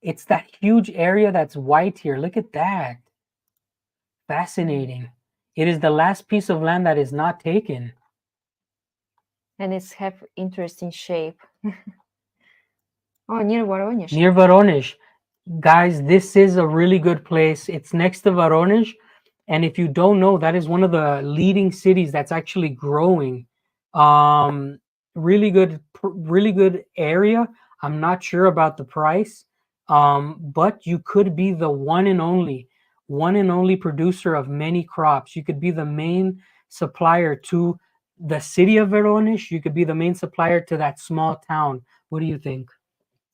It's that huge area that's white here. Look at that. Fascinating. It is the last piece of land that is not taken. And it's have interesting shape. Oh, near Voronezh. Near Voronezh. Guys, this is a really good place. It's next to Voronezh. And if you don't know, that is one of the leading cities that's actually growing. really good area. I'm not sure about the price, but you could be the one and only producer of many crops. You could be the main supplier to the city of Veronish. You could be the main supplier to that small town. What do you think?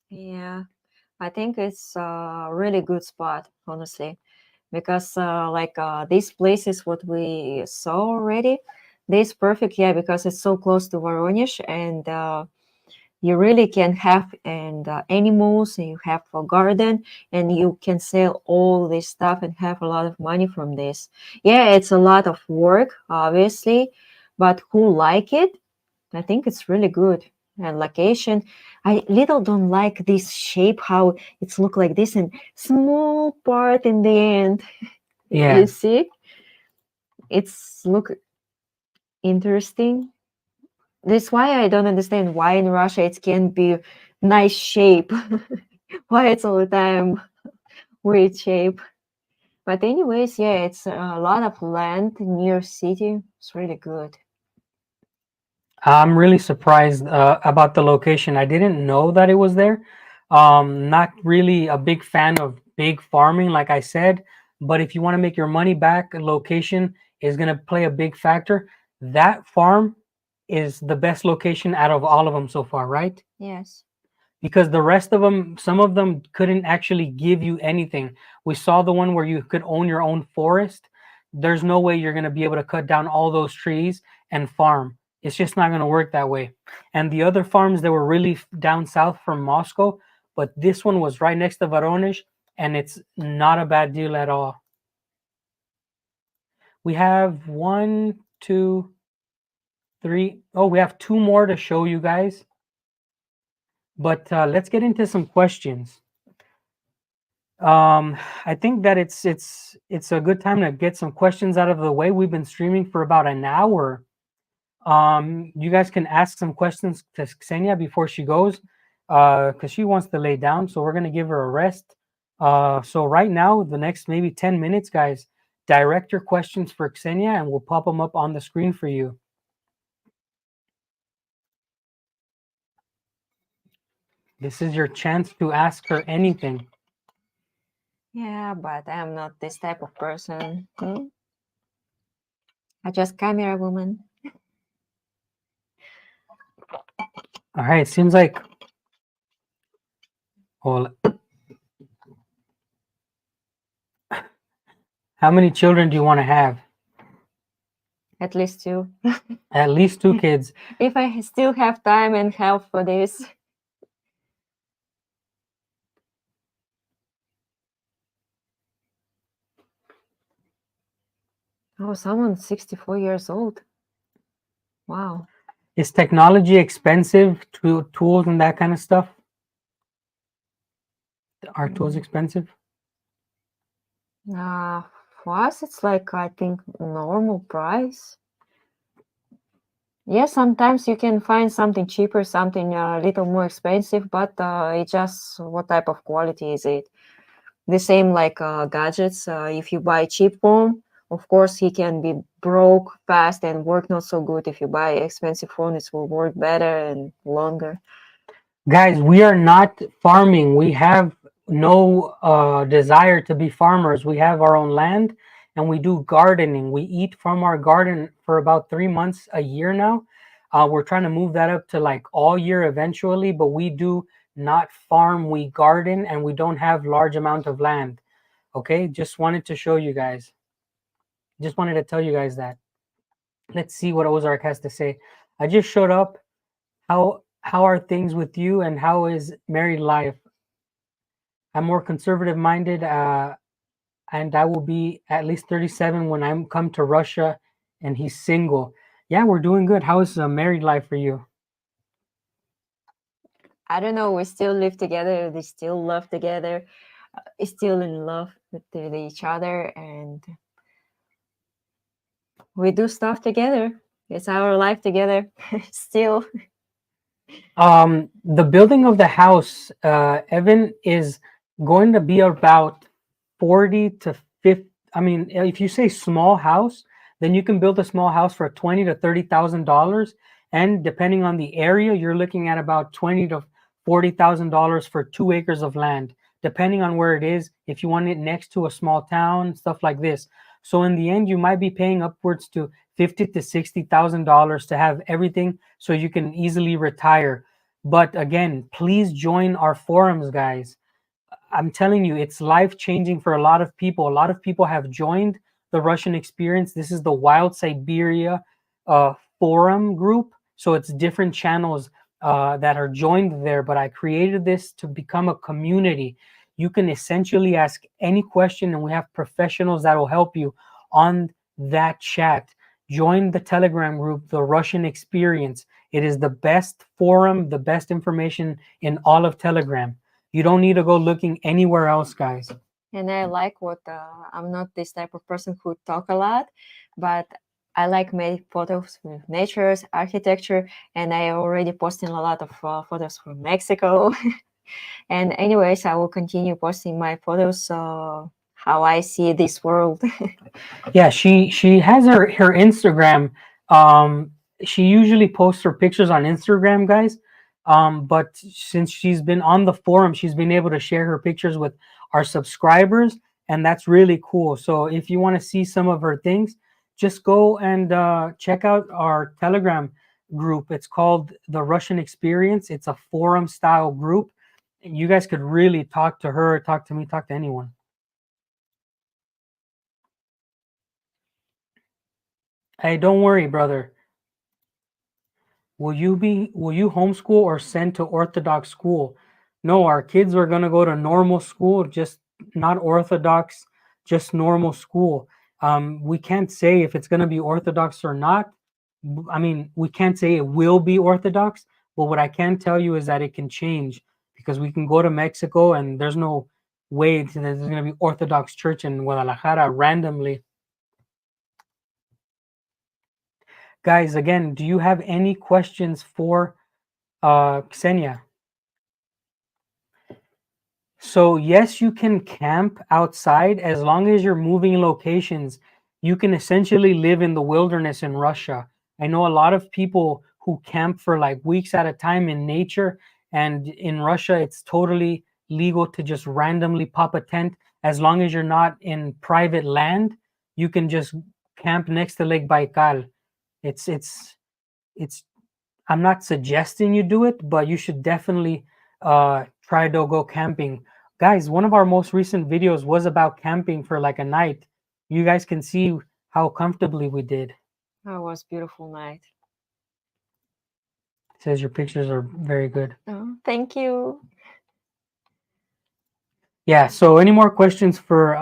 Yeah, I think it's a really good spot, honestly, because these places what we saw already, this perfect, yeah, because it's so close to Voronezh, and you really can have and animals, and you have a garden, and you can sell all this stuff and have a lot of money from this. Yeah, it's a lot of work, obviously, but who like it? I think it's really good. And location, I little don't like this shape, how it's look like this and small part in the end. Yeah. You see, it's look interesting. That's why I don't understand why in Russia it can be nice shape. Why it's all the time weird shape. But anyways, yeah, it's a lot of land near city. It's really good. I'm really surprised about the location. I didn't know that it was there. Not really a big fan of big farming, like I said, but if you want to make your money back, location is going to play a big factor. That farm is the best location out of all of them so far, right? Yes. Because the rest of them, some of them couldn't actually give you anything. We saw the one where you could own your own forest. There's no way you're going to be able to cut down all those trees and farm. It's just not going to work that way. And the other farms that were really down south from Moscow, but this one was right next to Voronezh, and it's not a bad deal at all. We have one, two, three. Oh, we have two more to show you guys. But let's get into some questions. I think that it's a good time to get some questions out of the way. We've been streaming for about an hour. You guys can ask some questions to Ksenia before she goes, because she wants to lay down. So we're gonna give her a rest. So right now, the next maybe 10 minutes, guys, direct your questions for Ksenia, and we'll pop them up on the screen for you. This is your chance to ask her anything. Yeah, but I'm not this type of person. I just camera woman. All right, it seems like. Well, how many children do you want to have? At least two. At least two kids. If I still have time and health for this. Oh, someone's 64 years old. Wow. Is technology expensive? Tools and that kind of stuff? Are tools expensive? For us, it's like, I think, normal price. Yeah, sometimes you can find something cheaper, something a little more expensive, but it just what type of quality is it? The same like gadgets. If you buy cheap phone, of course, he can be broke fast and work not so good. If you buy expensive phone, it will work better and longer. Guys, we are not farming. We have no desire to be farmers. We have our own land and we do gardening. We eat from our garden for about 3 months a year now. We're trying to move that up to like all year eventually, but we do not farm. We garden and we don't have large amount of land. Okay, just wanted to show you guys. Just wanted to tell you guys that. Let's see what Ozark has to say. I just showed up. How are things with you, and how is married life? I'm more conservative minded, and I will be at least 37 when I come to Russia, and he's single. Yeah, we're doing good. How is married life for you? I don't know. We still live together. We still love together. Still in love with each other, and we do stuff together. It's our life together. Still. The building of the house, Evan, is going to be about 40 to 50. I mean, if you say small house, then you can build a small house for $20,000 to $30,000, And depending on the area, you're looking at about $20,000 to $40,000 for 2 acres of land, depending on where it is. If you want it next to a small town, stuff like this. So in the end, you might be paying upwards to $50,000 to $60,000 to have everything, so you can easily retire. But again, please join our forums, guys. I'm telling you, it's life changing for a lot of people. A lot of people have joined the Russian experience. This is the Wild Siberia forum group. So it's different channels that are joined there. But I created this to become a community. You can essentially ask any question, and we have professionals that will help you on that chat. Join the Telegram group, the Russian Experience. It is the best forum, the best information in all of Telegram. You don't need to go looking anywhere else, guys. And I like what I'm not this type of person who talk a lot, but I like make photos with nature, architecture, and I already posting a lot of photos from Mexico. And anyways, I will continue posting my photos how I see this world. Yeah, she has her Instagram. She usually posts her pictures on Instagram, guys. But since she's been on the forum, she's been able to share her pictures with our subscribers, and that's really cool. So if you want to see some of her things, just go and check out our Telegram group. It's called the Russian Experience. It's a forum style group. You guys could really talk to her, talk to me, talk to anyone. Hey, don't worry, brother. Will you homeschool or send to Orthodox school? No, our kids are gonna go to normal school, just not Orthodox, just normal school. We can't say if it's gonna be Orthodox or not. I mean, we can't say it will be Orthodox, but what I can tell you is that it can change, because we can go to Mexico and there's no way that there's gonna be Orthodox church in Guadalajara randomly. Guys, again, do you have any questions for Ksenia? So yes, you can camp outside as long as you're moving locations. You can essentially live in the wilderness in Russia. I know a lot of people who camp for like weeks at a time in nature, and in Russia, it's totally legal to just randomly pop a tent. As long as you're not in private land, you can just camp next to Lake Baikal. It's I'm not suggesting you do it, but you should definitely try to go camping. Guys, one of our most recent videos was about camping for like a night. You guys can see how comfortably we did. That was beautiful night. It says your pictures are very good. Oh, thank you. Yeah, so any more questions for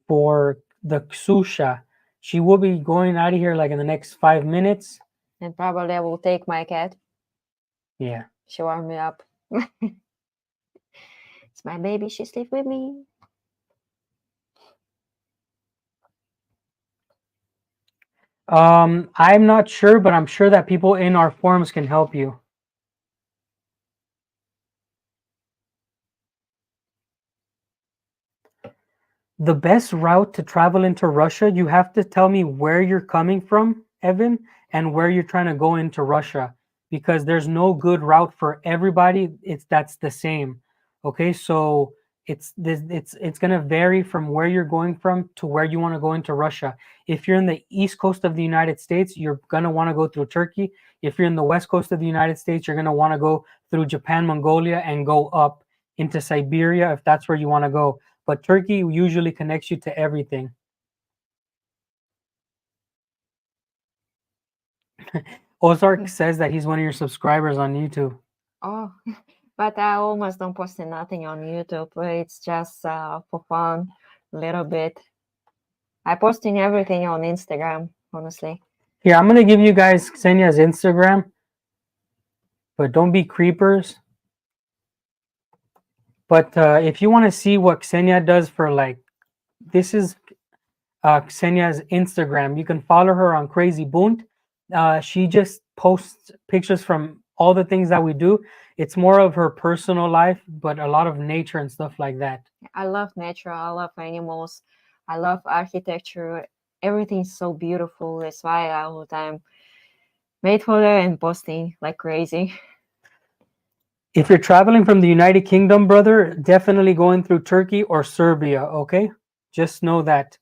the Ksusha? She will be going out of here like in the next 5 minutes. And probably I will take my cat. Yeah. She warmed me up. It's my baby. She sleeps with me. I'm not sure, but I'm sure that people in our forums can help you. The best route to travel into Russia, you have to tell me where you're coming from, Evan, and where you're trying to go into Russia, because there's no good route for everybody. That's the same. Okay, so it's going to vary from where you're going from to where you want to go into Russia. If you're in the east coast of the United States, you're going to want to go through Turkey. If you're in the west coast of the United States, you're going to want to go through Japan, Mongolia, and go up into Siberia if that's where you want to go. But Turkey usually connects you to everything. Ozark says that he's one of your subscribers on YouTube. Oh, but I almost don't post nothing on YouTube. It's just for fun, a little bit. I posting everything on Instagram, honestly. Here, I'm going to give you guys Ksenia's Instagram, but don't be creepers. But if you want to see what Ksenia does for like, this is Ksenia's Instagram. You can follow her on Crazy Bunt. She just posts pictures from all the things that we do. It's more of her personal life, but a lot of nature and stuff like that. I love nature. I love animals. I love architecture. everything's so beautiful. That's why all the time made photo and posting like crazy. If you're traveling from the United Kingdom, brother, definitely going through Turkey or Serbia, okay? Just know that.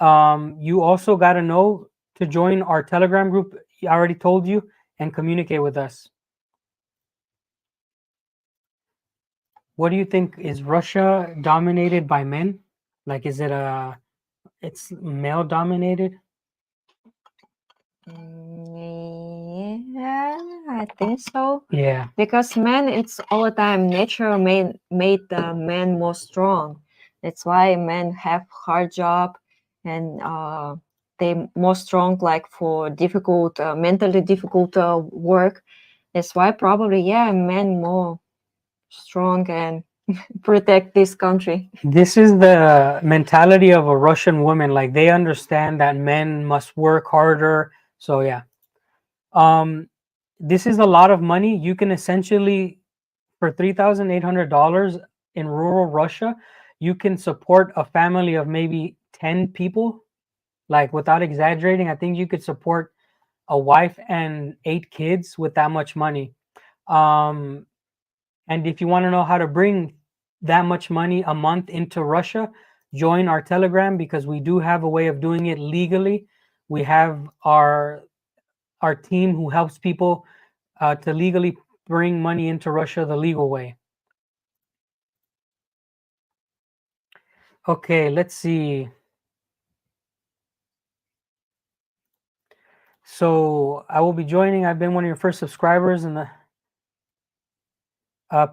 You also got to know to join our Telegram group. I already told you, and communicate with us. What do you think? Is Russia dominated by men? Like, is it it's male dominated? Yeah, I think so. Yeah. Because men, it's all the time nature made the men more strong. That's why men have hard job, and they more strong like for difficult, mentally difficult work. That's why probably men more strong and protect this country. This is the mentality of a Russian woman. Like, they understand that men must work harder. So yeah. This is a lot of money. You can essentially, for $3,800 in rural Russia, you can support a family of maybe 10 people. Like, without exaggerating, I think you could support a wife and 8 kids with that much money. Um, and if you want to know how to bring that much money a month into Russia, join our Telegram, because we do have a way of doing it legally. We have our team who helps people to legally bring money into Russia the legal way. Okay, let's see. So I will be joining. I've been one of your first subscribers, and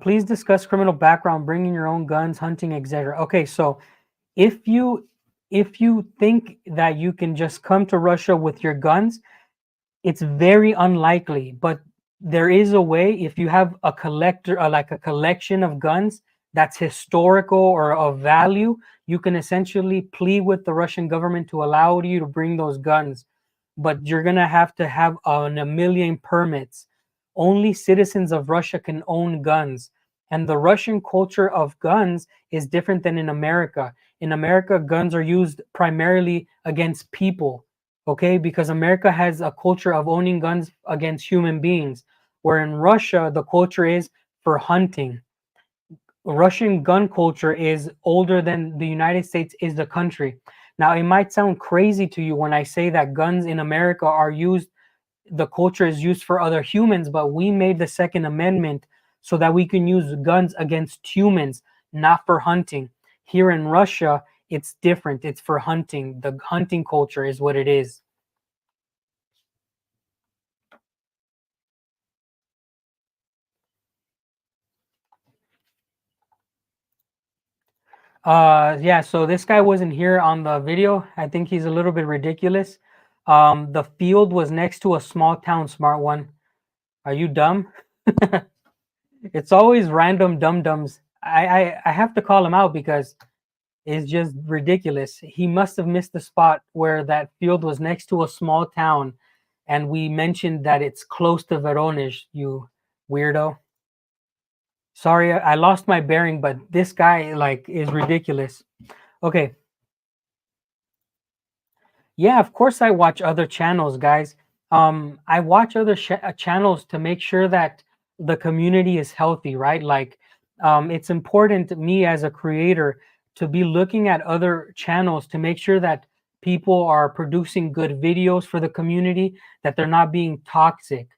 please discuss criminal background, bringing your own guns, hunting, etc. Okay, so if you think that you can just come to Russia with your guns, it's very unlikely. But there is a way. If you have a collector, like a collection of guns that's historical or of value, you can essentially plead with the Russian government to allow you to bring those guns. But you're gonna have to have a million permits. Only citizens of Russia can own guns. And the Russian culture of guns is different than in America. In America, guns are used primarily against people, okay? Because America has a culture of owning guns against human beings, where in Russia, the culture is for hunting. Russian gun culture is older than the United States is the country. Now, it might sound crazy to you when I say that guns in America are used, the culture is used for other humans, but we made the Second Amendment so that we can use guns against humans, not for hunting. Here in Russia, it's different. It's for hunting. The hunting culture is what it is. Yeah, so this guy wasn't here on the video. I think he's a little bit ridiculous. The field was next to a small town, smart one. Are you dumb? It's always random dum-dums. I have to call him out because it's just ridiculous. He must have missed the spot where that field was next to a small town, and we mentioned that it's close to Voronezh, you weirdo. Sorry, I lost my bearing, but this guy like is ridiculous. Okay. Yeah, of course I watch other channels, guys. I watch other channels to make sure that the community is healthy, right? Like, it's important to me as a creator to be looking at other channels to make sure that people are producing good videos for the community, that they're not being toxic.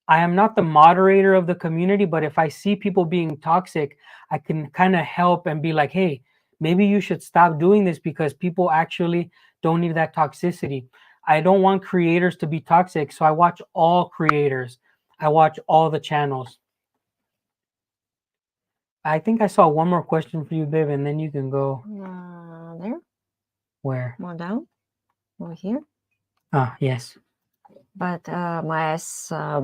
I am not the moderator of the community, but if I see people being toxic, I can kind of help and be like, hey, maybe you should stop doing this because people actually don't need that toxicity. I don't want creators to be toxic, so I watch all creators. I watch all the channels. I think I saw one more question for you, babe, and then you can go. There. Where? More down. Over here. Ah, yes. But my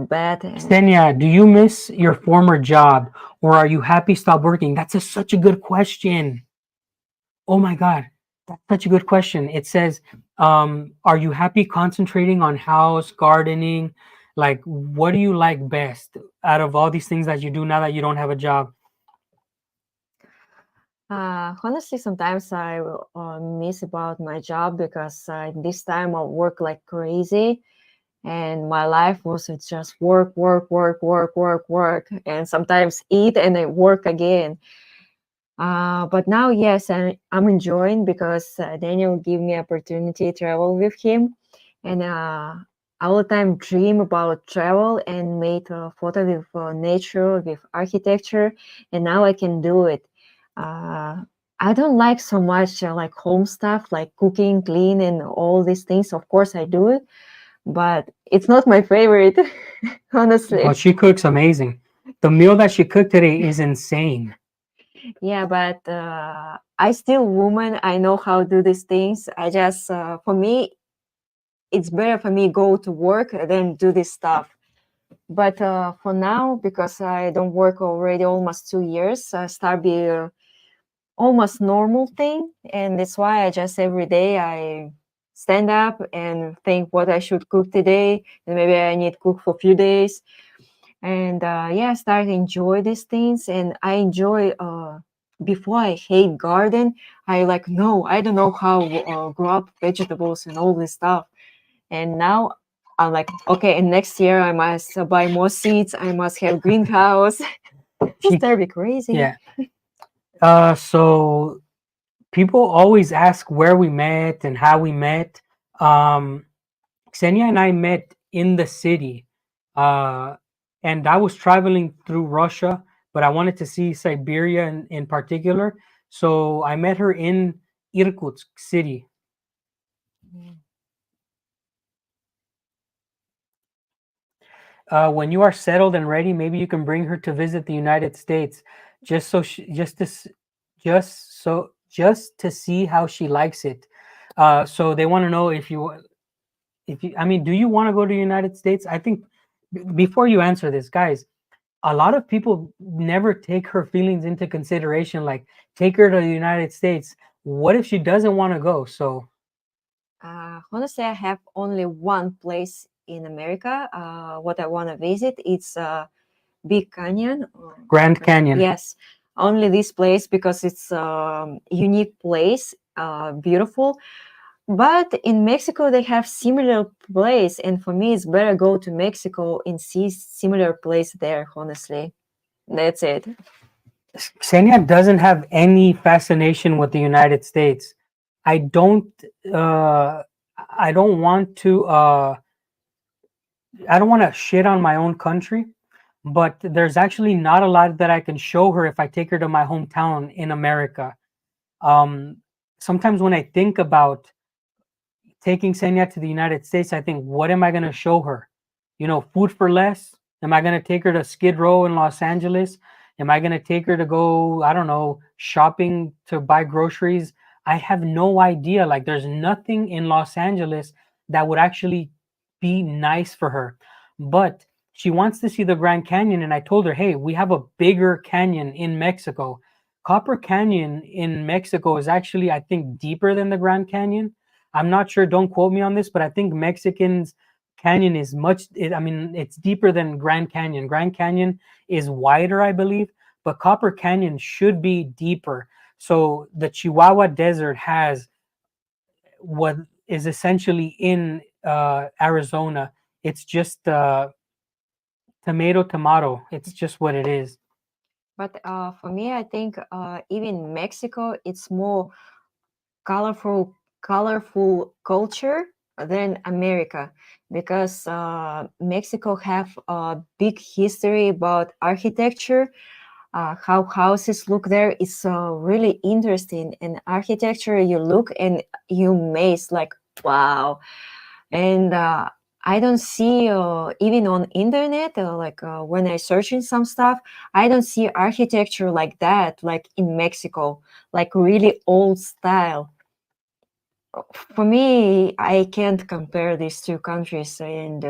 bad. Stenya, do you miss your former job, or are you happy stop working? That's such a good question. Oh my God, that's such a good question. It says, are you happy concentrating on house, gardening? Like, what do you like best out of all these things that you do now that you don't have a job? Honestly, sometimes I miss about my job because this time I work like crazy, and my life was just work, work, work, work, work, work, and sometimes eat and then work again. But now, yes, I'm enjoying because Daniel gave me opportunity to travel with him, and all the time dream about travel and make a photo with nature, with architecture, and now I can do it. Uh, I don't like so much like home stuff, like cooking, clean, and all these things. Of course, I do it, but it's not my favorite, Well, honestly. she cooks amazing. The meal that she cooked today is insane. Yeah, but I still woman. I know how to do these things. I just for me, it's better for me go to work than do this stuff. But for now, because I don't work already almost 2 years, I start be almost normal thing, and that's why I just every day I stand up and think what I should cook today, and maybe I need to cook for a few days, and yeah, I start to enjoy these things, and I enjoy. Before I hate garden, I like no, I don't know how grow up vegetables and all this stuff, and now I'm like, okay, and next year I must buy more seeds. I must have greenhouse. It's She, terribly crazy. yeah. So people always ask where we met and how we met. Um, Xenia and I met in the city, uh, and I was traveling through Russia, but I wanted to see Siberia in particular. So I met her in Irkutsk city. When you are settled and ready, maybe you can bring her to visit the United States, just so she, just to see how she likes it. So they want to know if you I mean, do you want to go to the United States? I think before you answer this, guys, a lot of people never take her feelings into consideration. Like, take her to the United States. What if she doesn't want to go? So Honestly, I have only one place in America. What I want to visit, it's Big Canyon. Grand Canyon. Yes, only this place because it's unique place, beautiful. But in Mexico, they have similar place, and for me, it's better go to Mexico and see similar place there. Honestly, that's it. Ksenia doesn't have any fascination with the United States. I don't uh I don't want to I don't want to shit on my own country, but there's actually not a lot that I can show her if I take her to my hometown in America. Um Sometimes when I think about taking Xenia to the United States, I think, what am I going to show her? Food for less? Am I going to take her to Skid Row in Los Angeles? Am I going to take her to go, I don't know, shopping to buy groceries? I have no idea. Like, there's nothing in Los Angeles that would actually be nice for her. But she wants to see the Grand Canyon. And I told her, hey, we have a bigger canyon in Mexico. Copper Canyon in Mexico is actually, I think, deeper than the Grand Canyon. I'm not sure. Don't quote me on this, but I think Mexicans Canyon is I mean, it's deeper than Grand Canyon. Grand Canyon is wider, I believe, but Copper Canyon should be deeper. So the Chihuahua Desert has what is essentially in Arizona. It's just tomato. It's just what it is. But for me, I think even Mexico, it's more colorful culture than America, because Mexico have a big history about architecture. How houses look there is really interesting, and architecture you look and you amaze like wow. And I don't see even on internet like when I search in some stuff, I don't see architecture like that, like in Mexico, like really old style. For me, I can't compare these two countries, and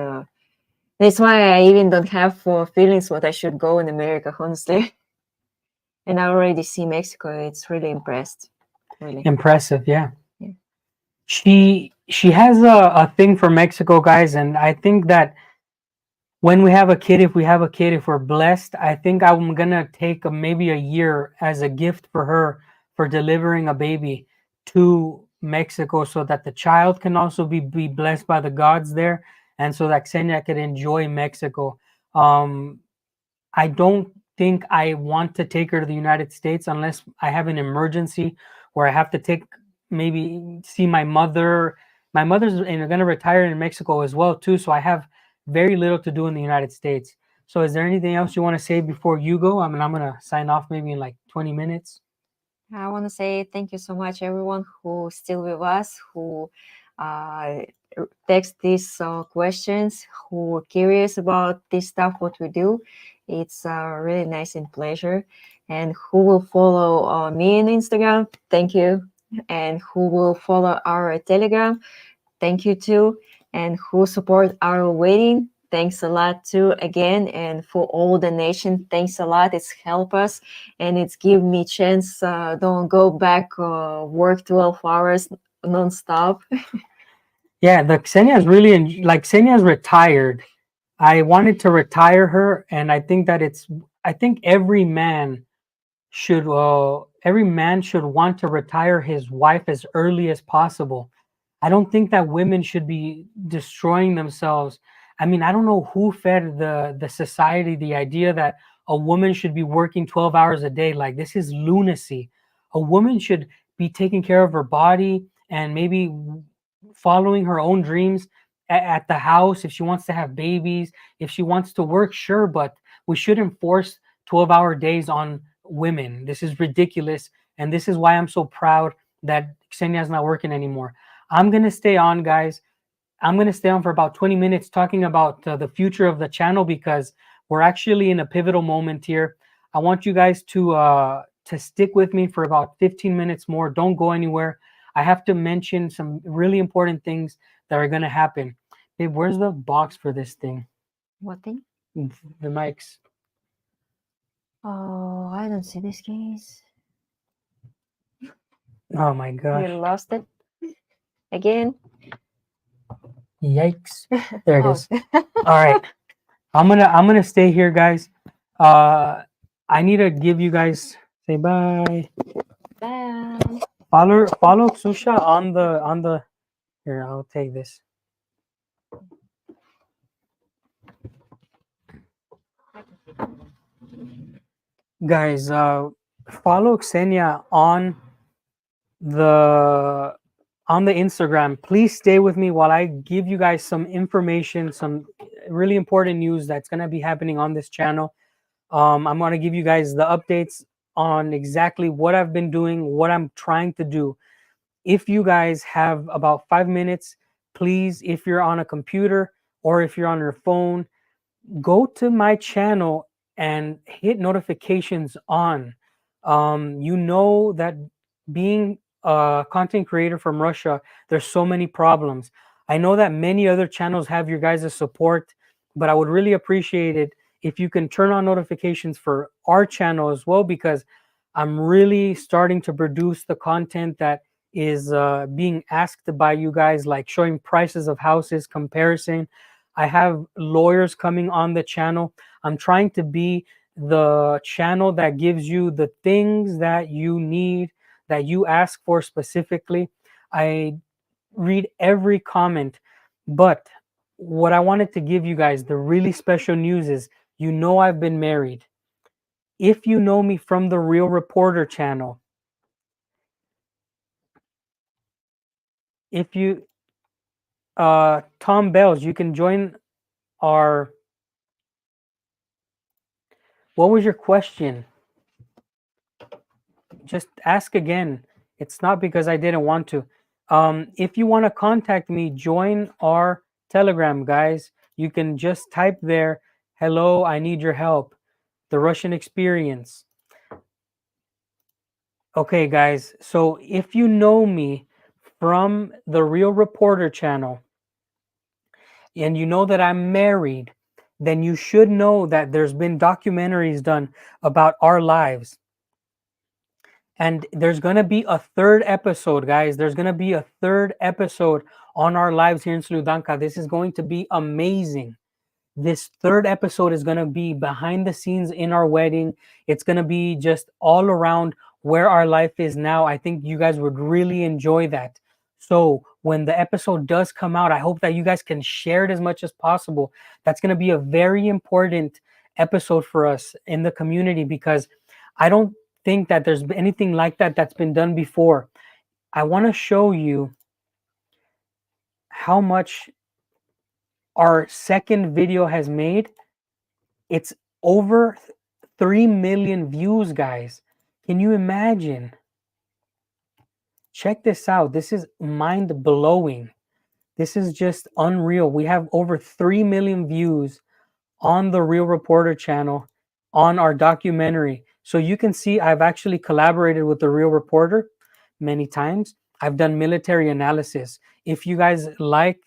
that's why I even don't have feelings what I should go in America, honestly. And I already see Mexico; it's really impressed, really. Impressive, yeah. Yeah. She has a thing for Mexico, guys, and I think that when we have a kid, if we're blessed, I think I'm gonna take maybe a year as a gift for her for delivering a baby to Mexico so that the child can also be blessed by the gods there, and so that Xenia could enjoy Mexico. I don't think I want to take her to the United States unless I have an emergency where I have to take, maybe see my mother. My mother's going to retire in Mexico as well too, so I have very little to do in the United States. So is there anything else you want to say before you go? I mean, I'm going to sign off maybe in like 20 minutes. I want to say thank you so much, everyone who's still with us, who text these questions, who are curious about this stuff, what we do. It's really nice and pleasure. And who will follow me on Instagram, thank you. And who will follow our Telegram, thank you too. And who support our wedding, thanks a lot too again. And for all the nation, thanks a lot. It's helped us and it's give me chance don't go back work 12 hours non-stop. Yeah, the Xenia's really like Xenia's retired. I wanted to retire her, and I think that I think every man should want to retire his wife as early as possible. I don't think that women should be destroying themselves. I mean, I don't know who fed the society the idea that a woman should be working 12 hours a day. Like, this is lunacy. A woman should be taking care of her body and maybe following her own dreams at the house. If she wants to have babies, if she wants to work, sure, but we shouldn't force 12-hour days on women. This is ridiculous, and this is why I'm so proud that Xenia is not working anymore. I'm gonna stay on, guys. I'm gonna stay on for about 20 minutes talking about the future of the channel, because we're actually in a pivotal moment here. I want you guys to stick with me for about 15 minutes more. Don't go anywhere. I have to mention some really important things that are gonna happen. Babe, where's the box for this thing? What thing? The mics. Oh, I don't see this case. Oh my gosh. You lost it again. Yikes. There it Oh. is. All right. I'm gonna stay here, guys. I need to give you guys, say bye. Bye. Follow Susha on the here, I'll take this. Guys, follow Xenia on the Instagram. Please stay with me while I give you guys some information, some really important news that's going to be happening on this channel. I'm going to give you guys the updates on exactly what I've been doing, what I'm trying to do. If you guys have about 5 minutes, please, if you're on a computer or if you're on your phone, go to my channel and hit notifications on. You know that being a content creator from Russia, there's so many problems. I know that many other channels have your guys' support, but I would really appreciate it if you can turn on notifications for our channel as well, because I'm really starting to produce the content that is being asked by you guys, like showing prices of houses, comparison. I have lawyers coming on the channel. I'm trying to be the channel that gives you the things that you need, that you ask for specifically. I read every comment, but what I wanted to give you guys, the really special news is, you know, I've been married. If you know me from the Real Reporter channel, if you Tom Bells, you can join our, what was your question? Just ask again. It's not because I didn't want to. If you want to contact me, join our Telegram, guys. You can just type there, hello, I need your help, the Russian experience. Okay, guys, so if you know me from the Real Reporter channel and you know that I'm married, then you should know that there's been documentaries done about our lives. And there's going to be a third episode, guys. There's going to be a third episode on our lives here in Sludanka. This is going to be amazing. This third episode is going to be behind the scenes in our wedding. It's going to be just all around where our life is now. I think you guys would really enjoy that. So when the episode does come out, I hope that you guys can share it as much as possible. That's going to be a very important episode for us in the community, because I don't think that there's anything like that that's been done before. I want to show you how much our second video has made. It's over 3 million views, guys. Can you imagine? Check this out. This is mind blowing. This is just unreal. We have over 3 million views on the Real Reporter channel on our documentary. So you can see I've actually collaborated with the Real Reporter many times. I've done military analysis. If you guys like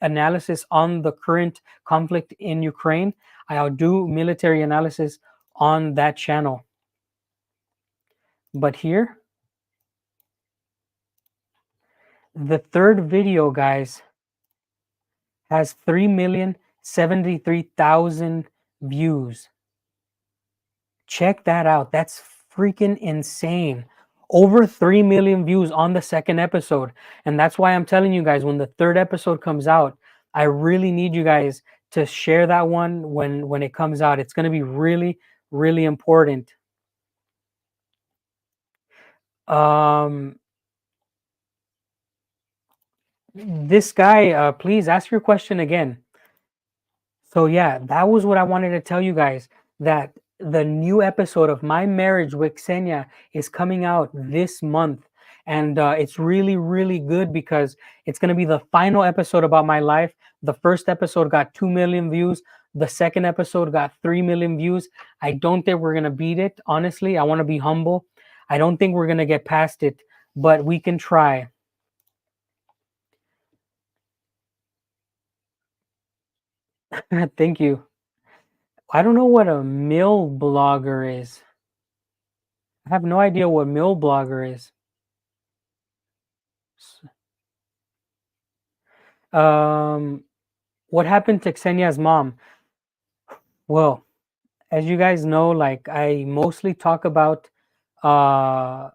analysis on the current conflict in Ukraine, I'll do military analysis on that channel. But here, the third video, guys, has 3,073,000 views. Check that out. That's freaking insane. Over 3 million views on the second episode. And that's why I'm telling you guys, when the third episode comes out, I really need you guys to share that one when it comes out. It's going to be really, really important. This guy, please ask your question again. So yeah, that was what I wanted to tell you guys, that the new episode of My Marriage with Xenia is coming out this month. And it's really, really good because it's going to be the final episode about my life. The first episode got 2 million views. The second episode got 3 million views. I don't think we're going to beat it. Honestly, I want to be humble. I don't think we're going to get past it, but we can try. Thank you. I don't know what a mill blogger is. I have no idea what mill blogger is. What happened to Xenia's mom? Well, as you guys know, like I mostly talk about her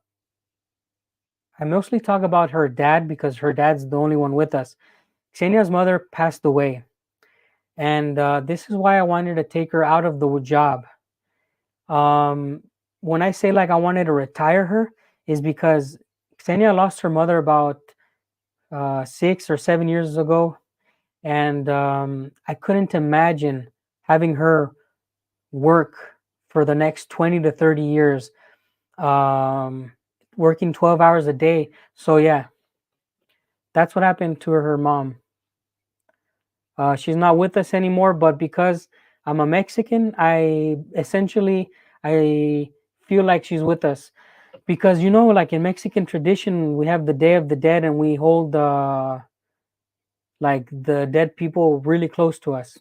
dad, because her dad's the only one with us. Xenia's mother passed away. And this is why I wanted to take her out of the job. When I say like I wanted to retire her, is because Xenia lost her mother about 6 or 7 years ago. And I couldn't imagine having her work for the next 20 to 30 years, working 12 hours a day. So yeah, that's what happened to her mom. She's not with us anymore, but because I'm a Mexican, I feel like she's with us. Because, you know, like in Mexican tradition, we have the Day of the Dead, and we hold like the dead people really close to us.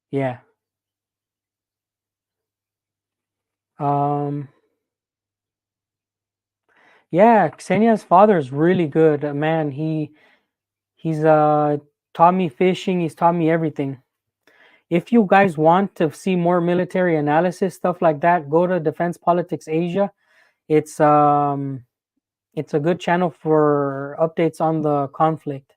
Yeah. Yeah, Xenia's father is really good, man. He's taught me fishing. He's taught me everything. If you guys want to see more military analysis, stuff like that, go to Defense Politics Asia. It's a good channel for updates on the conflict.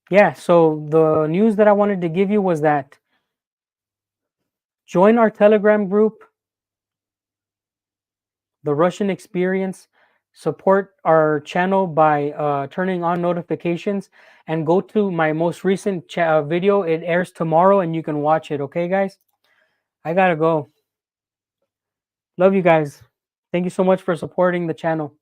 Yeah, so the news that I wanted to give you was that join our Telegram group, The Russian Experience. Support our channel by turning on notifications, and go to my most recent video. It airs tomorrow and you can watch it. Okay, guys? I gotta go. Love you guys. Thank you so much for supporting the channel.